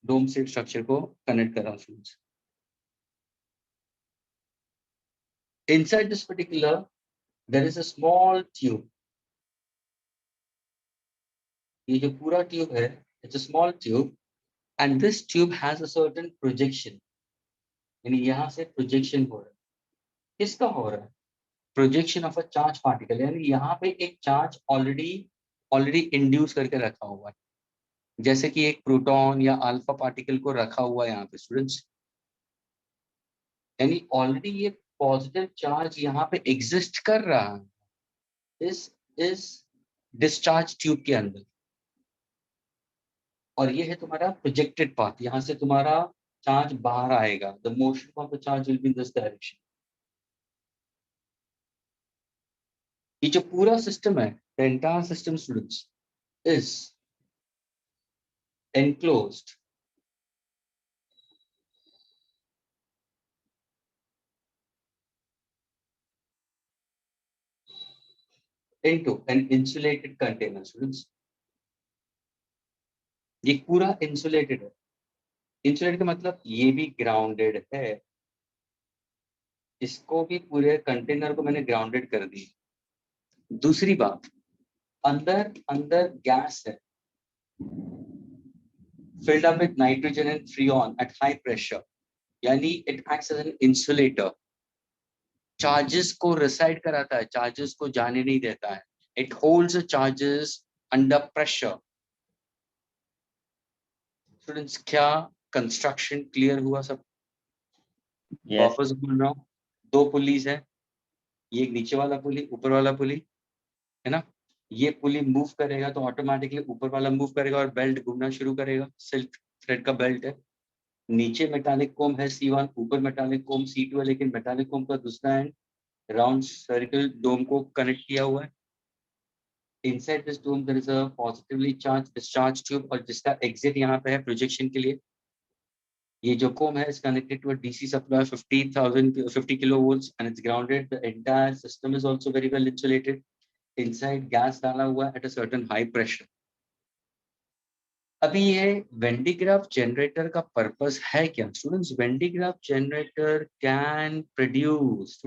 Dome shape structure को कनेक्ट कर रहा हूं students. Inside this particular, there is a small tube. ये जो पूरा ट्यूब है, it's a small tube, and this tube has a certain projection. यानी यहाँ से प्रोजेक्शन हो रहा है. किसका हो रहा है? Projection of a charge particle, यानी यहाँ पे एक चार्ज ऑलरेडी इंड्यूस करके रखा हुआ है, जैसे कि एक प्रोटॉन या अल्फा पार्टिकल को रखा हुआ है यहाँ पे स्टूडेंट्स. यानी ऑलरेडी ये पॉजिटिव चार्ज यहाँ पे एग्जिस्ट कर रहा है इस डिस्चार्ज ट्यूब के अंदर. और ये है तुम्हारा प्रोजेक्टेड पाथ, यहाँ से तुम्हारा चार्ज बाहर आएगा. The motion of the charge will be in this direction. ये जो पूरा सिस्टम है, the entire system students is enclosed into an insulated container students. ये पूरा इंसुलेटेड है. इंसुलेटेड का मतलब ये भी ग्राउंडेड है, इसको भी पूरे कंटेनर को मैंने ग्राउंडेड कर दी. दूसरी बात, अंदर गैस है, filled up with nitrogen and freon at high pressure, यानी it acts as an insulator. Charges को रिसाइड कराता है, चार्जेस को जाने नहीं देता है. It holds the charges under pressure. Students क्या कंस्ट्रक्शन क्लियर हुआ सब? Yes. वापस बोल रहा हूँ, दो पुलीज है, ये एक नीचे वाला पुली, ऊपर वाला पुली है ना. ये पुली मूव करेगा तो ऑटोमेटिकली ऊपर वाला मूव करेगा और बेल्ट घूमना शुरू करेगा. सिल्क थ्रेड का बेल्ट है. नीचे मेटालिक कोम है C1, ऊपर मेटालिक कोम C2 है, लेकिन मेटालिक कोम का दूसरा एंड राउंड सर्कल डोम को कनेक्ट किया हुआ है. Inside this dome there is a positively charged discharge tube, और जिसका एग्जिट यहाँ पे है प्रोजेक्शन के लिए. ये जो कोम है is connected to a DC supply 50 kilovolts and it's grounded. The entire system is also very well insulated. Inside gas डाला हुआ है at a certain high pressure. अभी ये वेंडिग्राफ जनरेटर का पर्पस है क्या students? Van de Graaff generator can produce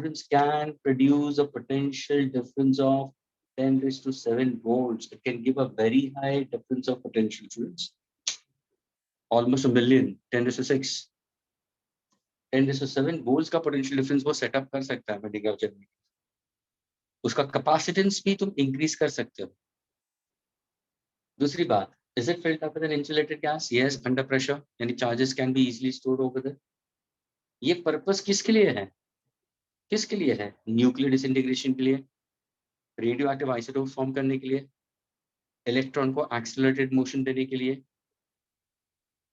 a potential difference of 10⁻⁷ volts. It can give a very high difference of potential students. Almost a million, 10⁻⁶. 10⁻⁷ volts का potential difference वो setup कर सकता है वेंडिग्राफ जनरेटर. उसका कैपेसिटेंस भी तुम इंक्रीज कर सकते हो. दूसरी बात, is it filled up with an insulated gas? Yes, under pressure, यानी charges can be easily stored over there. ये पर्पस किसके लिए है? किसके लिए है? न्यूक्लियर डिसइंटीग्रेशन के लिए, रेडियो एक्टिव आइसोटोप फॉर्म करने के लिए, इलेक्ट्रॉन को एक्सेलरेटेड मोशन देने के लिए,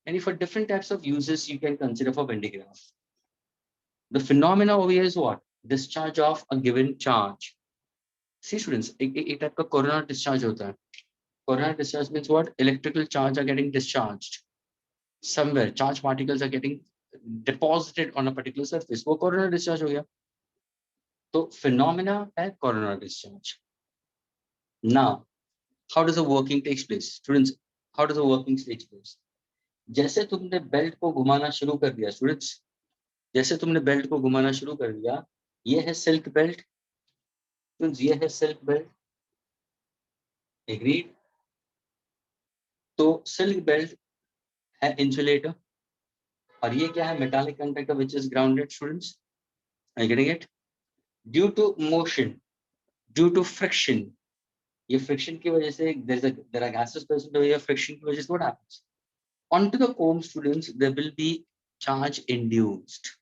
यानी for different types of uses you can consider for Van de Graaff. The phenomena over here is what? Discharge of a given charge. See students, एक type का कोरोना डिस्चार्ज होता है. Coronary discharge means what? Electrical charge are getting discharged somewhere. Charge particles are getting deposited on a particular surface. वो coronary discharge हो गया. तो phenomena है coronary discharge. Now, how does the working takes place? Students, how does the working takes place? जैसे तुमने belt को घुमाना शुरू कर दिया स्टूडेंट्स, जैसे तुमने बेल्ट को घुमाना शुरू कर दिया, ये है सिल्क बेल्ट. ये है सिल्क बेल्ट. एग्रीड? तो सिल्क बेल्ट है इंसुलेटर, और ये क्या है? Metallic conductor which is grounded students. Are you getting it? Due to motion, due to friction, ये फ्रिक्शन की वजह से there are gases present over here, friction की वजह से what happens? Onto the comb, students, there will be charge induced.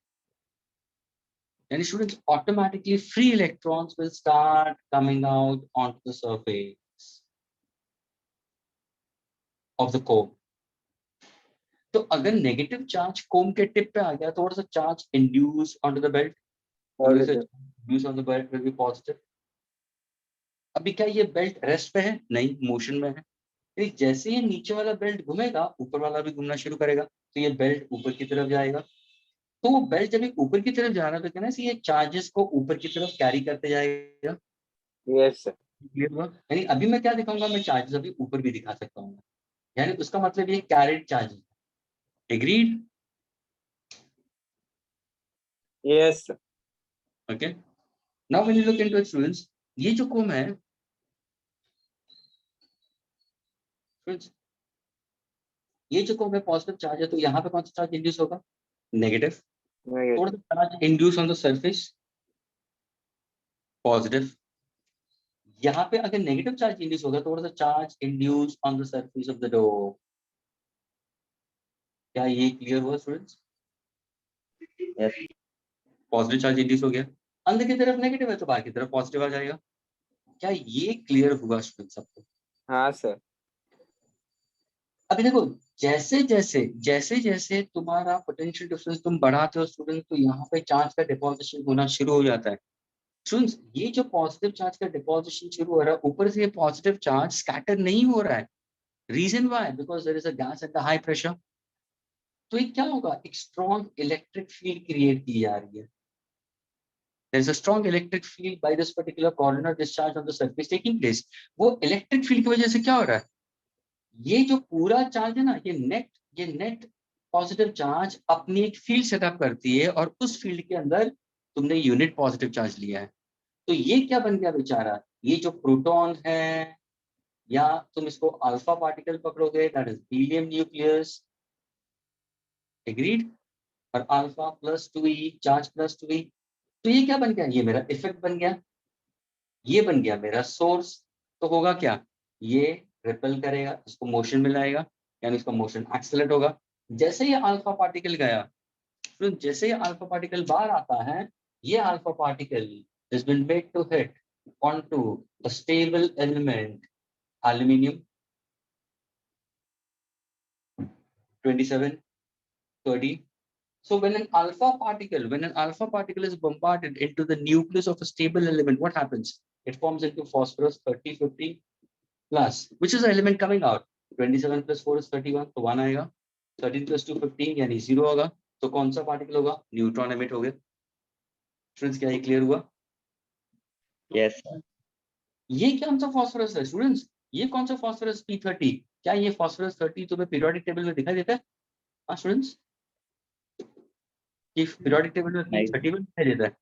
And students, automatically free electrons will start coming out onto the surface of the comb. तो अगर negative charge कोम के tip पे आ गया तो what is the charge induce on the belt? Induce on the belt will be positive. अभी क्या ये belt rest पे है? नहीं, मोशन में है. जैसे ये नीचे वाला बेल्ट घूमेगा ऊपर वाला भी घूमना शुरू करेगा, तो ये बेल्ट ऊपर की तरफ जाएगा. तो वो बेल्ट जब ऊपर की तरफ जा रहा है तो कहना ये चार्जेस को ऊपर की तरफ कैरी करते जाएगा. Yes, sir. क्लियर हुआ? यानी अभी मैं क्या दिखाऊंगा, मैं चार्जेस अभी ऊपर भी दिखा सकता हूँ. यानी उसका मतलब ये carried charges. Agreed? Yes, sir. Okay. Now when you look into it students, ये जो कोम है स्टूडेंट्स, ये जो कोम है पॉजिटिव चार्ज है, तो यहाँ पे कौन सा चार्ज इंड्यूस होगा? Negative. Negative. What is the charge induced on the surface? Positive. यहाँ पे अगर नेगेटिव चार्ज इंड्यूस होगा तो what is the charge induced on the surface of the door? क्या ये क्लियर हुआ students? Yes. Positive charge induce हो गया, अंदर की तरफ नेगेटिव है तो बाहर की तरफ पॉजिटिव आ जाएगा. क्या ये क्लियर हुआ स्टूडेंट्स सबको? हाँ सर. अभी देखो, जैसे जैसे जैसे जैसे तुम्हारा पोटेंशियल डिफरेंस तुम बढ़ाते हो स्टूडेंट, तो यहाँ पे चार्ज का डिपॉजिशन होना शुरू हो जाता है. स्टूडेंट्स, ये जो पॉजिटिव चार्ज का डिपॉजिशन शुरू हो रहा है, ऊपर से ये पॉजिटिव चार्ज स्कैटर नहीं हो रहा है. Reason why? Because there is a gas at the high pressure. तो ये क्या होगा? एक स्ट्रॉन्ग इलेक्ट्रिक फील्ड क्रिएट की जा रही है. There is a strong electric field by this particular corner discharge on the surface taking place. वो इलेक्ट्रिक फील्ड की वजह से क्या हो रहा है? ये जो पूरा चार्ज है ना, ये नेट पॉजिटिव चार्ज अपनी एक फील्ड सेटअप करती है और उस फील्ड के अंदर तुमने यूनिट पॉजिटिव चार्ज लिया है. तो ये क्या बन गया बेचारा? ये जो प्रोटॉन है, या तुम इसको अल्फा पार्टिकल पकड़ोगे, that is helium nucleus. Agreed? और alpha plus 2e, charge plus 2e. तो ये क्या बन गया? ये मेरा इफेक्ट बन गया, ये बन गया मेरा सोर्स. तो होगा क्या? ये रिपेल करेगा, इसको मोशन में लाएगा, यानी इसका मोशन एक्सेलरेट होगा. जैसे ये अल्फा पार्टिकल गया, तो जैसे ये अल्फा पार्टिकल बाहर आता है, ये alpha particle has been made to hit onto a stable element, aluminium 27, 30. So when an alpha particle is bombarded into the nucleus of a stable element, what happens? It forms into phosphorus 30, 50 plus, which is the element coming out. 27 plus 4 is 31, तो 1 आएगा. 13 plus 2 15, यानी 0 होगा. तो कौन सा particle होगा? Neutron emit हो गया. स्टूडेंट्स, क्या ये क्लियर हुआ? Yes, sir. ये कौन सा फॉस्फोरस है स्टूडेंट्स? ये कौन सा फॉस्फोरस? P30. क्या ये फॉस्फोरस 30 तुम्हें पीरियोडिक टेबल में दिखाई देता है? हाँ स्टूडेंट्स, ये पीरियोडिक टेबल में नहीं. P30 में दिखाई देता है.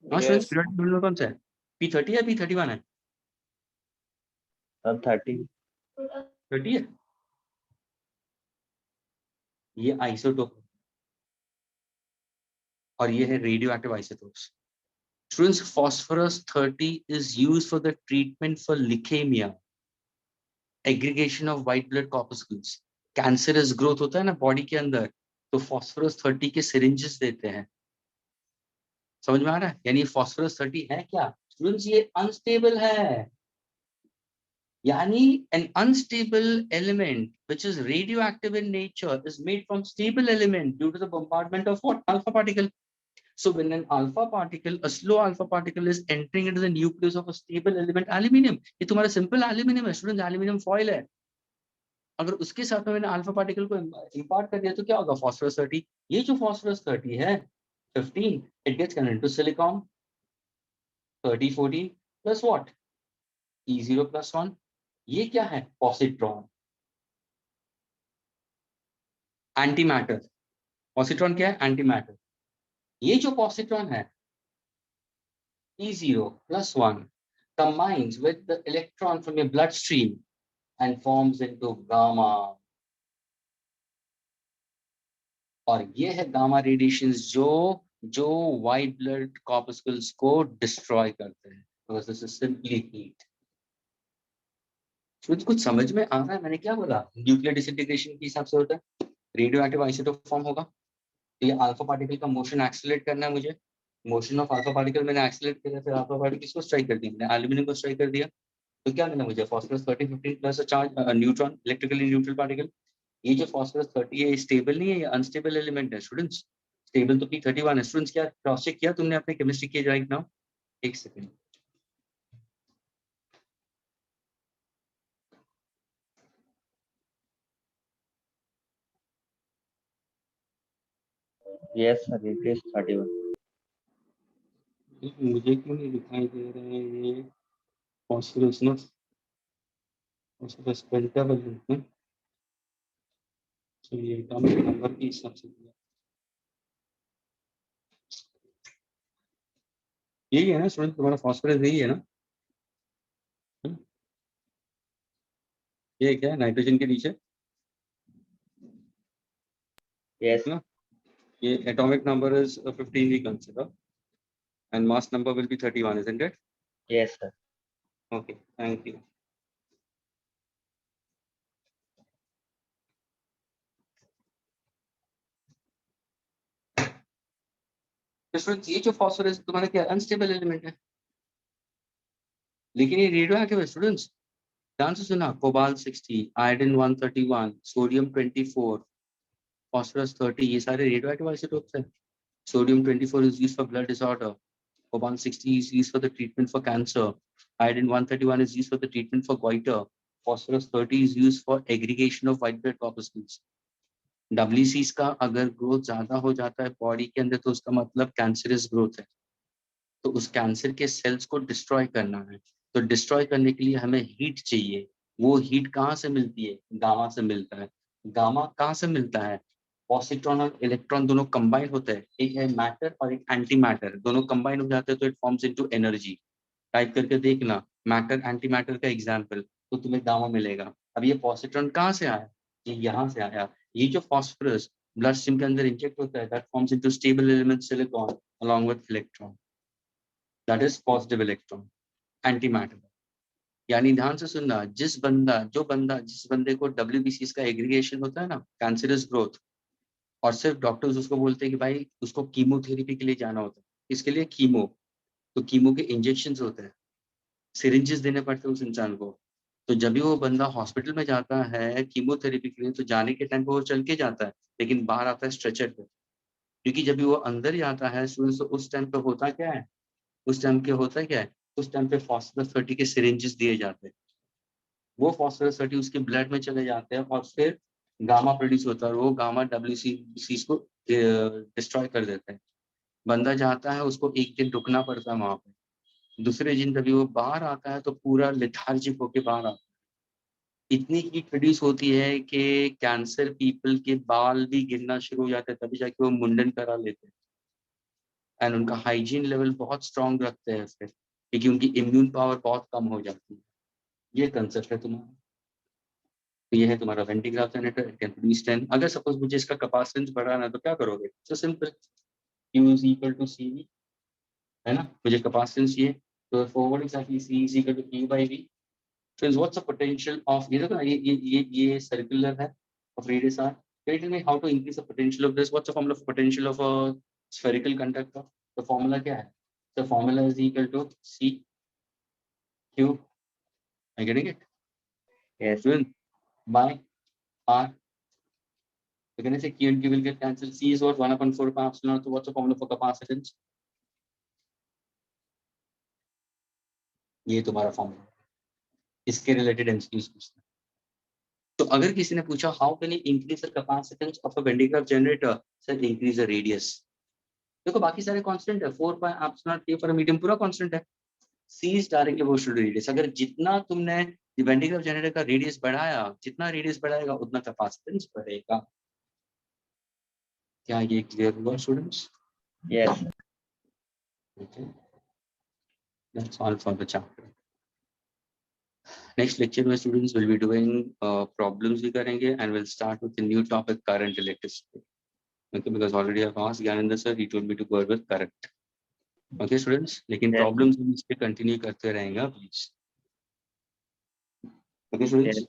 हाँ स्टूडेंट्स, Yes. पीरियोडिक टेबल में कौन सा है? P30 या P31 है? Sir, 30. 30 है. ये आइसोटोप और ये है radio active isotopes. Students, phosphorus 30 is used for the treatment for leukemia, aggregation of white blood corpuscles. Cancerous growth होता है ना बॉडी के अंदर, तो phosphorus 30 के सिरिंजेस देते हैं. समझ में आ रहा है? यानी phosphorus 30 है क्या स्टूडेंट्स? ये अनस्टेबल है. यानी an unstable element which is radioactive in nature is made from stable element due to the bombardment of what? Alpha particle. So when an alpha particle, a slow alpha particle is entering into the nucleus of a stable element, aluminium, ये तुम्हारा simple aluminium है student, aluminium foil है. अगर उसके साथ में मैंने alpha particle को इंपार्ट कर दिया तो क्या होगा? phosphorus 30. ये जो phosphorus 30 है 15, it gets connected to silicon 30, 14 plus what? E0 plus 1. ये क्या है? पॉजिट्रॉन. Anti matter. पॉजिट्रॉन क्या है? Anti matter. ये जो पॉजिट्रॉन है E0 plus 1 combines with the electron from your bloodstream and forms into gamma. और ये है गामा रेडिएशंस जो व्हाइट ब्लड कॉर्पस्कुल्स को डिस्ट्रॉय करते हैं. because this is simply heat. कुछ समझ में आ रहा है मैंने क्या बोला? न्यूक्लियर डिसइंटीग्रेशन के हिसाब से होता है, रेडियो एक्टिव आइसोटोप फॉर्म होगा, तो ये अल्फा पार्टिकल का मोशन एक्सेलरेट करना है मुझे, मोशन ऑफ अल्फा पार्टिकल मैंने एक्सेलरेट किया, फिर अल्फा पार्टिकल किसको स्ट्राइक कर दी, मैंने एल्यूमिनियम को स्ट्राइक कर दिया, तो क्या मिला मुझे? Phosphorus 30 15 plus charge neutron, electrically neutral particle. ये जो फास्फोरस 30 है, स्टेबल नहीं है, ये अनस्टेबल एलिमेंट है स्टूडेंट्स। स्टेबल तो P31 है स्टूडेंट्स। क्या क्रॉस चेक किया तुमने अपने केमिस्ट्री के राइट नाउ? एक second, Yes, sir. It is 31. मुझे क्यों नहीं दिखाई दे रहे हैं ये फास्फोरस ना, फास्फोरस पेंटाबल में, चलिए एटॉमिक नंबर के हिसाब से दिया, यही है ना स्टूडेंट तुम्हारा फास्फोरस, यही है ना? ये क्या है नाइट्रोजन के नीचे Yes. ना? ये atomic number is 15 we consider and mass number will be 31, isn't it? Yes, sir. Okay, thank you. तो स्टूडेंट्स ये जो फास्फोरस तुम्हारा क्या अनस्टेबल एलिमेंट है, लेकिन ये रेडियो एक्टिव है स्टूडेंट्स। ध्यान से सुना, कोबाल्ट 60, आयोडीन 131, सोडियम 24, फास्फोरस 30, ये सारे रेडियो एक्टिव आइसोटोप्स हैं। Sodium 24 is used for blood disorder, cobalt 60 is used for the treatment for cancer, iodine 131 is used for the treatment for goiter, phosphorus 30 is used for aggregation of white blood corpuscles। WCs का अगर growth ज्यादा हो जाता है body के अंदर तो उसका मतलब कैंसरस ग्रोथ है, तो उस कैंसर के सेल्स को डिस्ट्रॉय करना है, तो डिस्ट्रॉय करने के लिए हमें हीट चाहिए। वो हीट कहाँ से मिलती है? गामा से मिलता है। गामा कहाँ से मिलता है? पॉजिट्रॉन और इलेक्ट्रॉन दोनों कंबाइन होते हैं, एक है मैटर और एक एंटी मैटर, दोनों कंबाइन हो जाते हैं तो it forms into energy. Type करके देखना मैटर एंटी मैटर का एग्जांपल, तो तुम्हें गामा मिलेगा। अब ये पॉजिट्रॉन कहाँ से आया? ये यहाँ से आया। ये जो फास्फोरस ब्लड स्ट्रीम के अंदर इंजेक्ट होता है, that forms into stable element silicon along with electron, that is positive electron, anti matter. यानी ध्यान से सुनना, जिस बंदे को WBCs का एग्रीगेशन होता है ना, कैंसरस ग्रोथ, और सिर्फ डॉक्टर्स उसको बोलते हैं कि भाई उसको कीमोथेरेपी के लिए जाना होता है, इसके लिए कीमो, तो कीमो के इंजेक्शंस होते हैं, सिरिंजेस देने पड़ते हैं उस इंसान को। तो जब भी वो बंदा हॉस्पिटल में जाता है कीमोथेरेपी के लिए, तो जाने के टाइम पे वो चल के जाता है, लेकिन बाहर आता है स्ट्रेचर पे, क्योंकि जब भी वो अंदर जाता है तो उस टाइम पे होता क्या है, उस टाइम पे होता क्या है, उस टाइम पे फास्फोरस 30 के सिरिंजेस दिए जाते हैं। वो फास्फोरस 30 उसके ब्लड में चले जाते हैं और फिर गामा प्रोड्यूस होता है, और वो गामा WBCs को डिस्ट्रॉय कर देते हैं। बंदा जाता है, उसको एक दिन रुकना पड़ता है वहां पे, दूसरे दिन तभी वो बाहर आता है तो पूरा लेथार्जिक होके बाहर आता है। इतनी हीट प्रोड्यूस होती है कि कैंसर पीपल के बाल भी गिरना शुरू हो जाते हैं, तभी जाके वो मुंडन करा लेते हैं, एंड उनका हाइजीन लेवल बहुत स्ट्रांग रखते हैं फिर, क्योंकि उनकी इम्यून पावर बहुत कम हो जाती है। ये कंसेप्ट है तुम्हारा। तो ये है तुम्हारा वेंटिग्राफ जनरेटर, इट कैन प्रोड्यूस 10। अगर सपोज मुझे इसका कैपेसिटेंस बढ़ाना है तो क्या करोगे? So simple, Q is equal to CV, है ना, मुझे कैपेसिटेंस चाहिए, तो forward exactly C is equal to Q by V। So what's the potential of, ये देखो ना, ये सर्कुलर है of radius r। Can you tell me how to increase the potential of this? What's the formula for potential of a spherical conductor? The formula क्या है? The formula is equal to C Q, are you getting it? Yes. By R. So can I say Q and Q will get cancelled? C is what? 1/4 pi epsilon. So what's the formula for capacitance? ये तुम्हारा formula, इसके related MCQs पूछना। तो अगर किसी ने पूछा how can you increase the capacitance of a Van de Graaff generator, sir increase the radius. देखो बाकी सारे कांस्टेंट है, 4 pi epsilon K for medium पूरा कांस्टेंट है, C is directly proportional to radius. अगर जितना तुमने वेन डी ग्राफ जनरेटर का रेडियस बढ़ाया, जितना रेडियस बढ़ाएगा उतना कैपेसिटेंस बढ़ेगा। क्या ये क्लियर हुआ students? Yes. Okay, that's all for the chapter. Next lecture में students will be doing problems भी करेंगे, and we'll start with the new topic, current electricity. Okay, because already I've asked Gyanendra sir, he told me to go with current. Okay students, लेकिन Yes. Problems हम इस पे continue करते रहेंगे please. Okay students,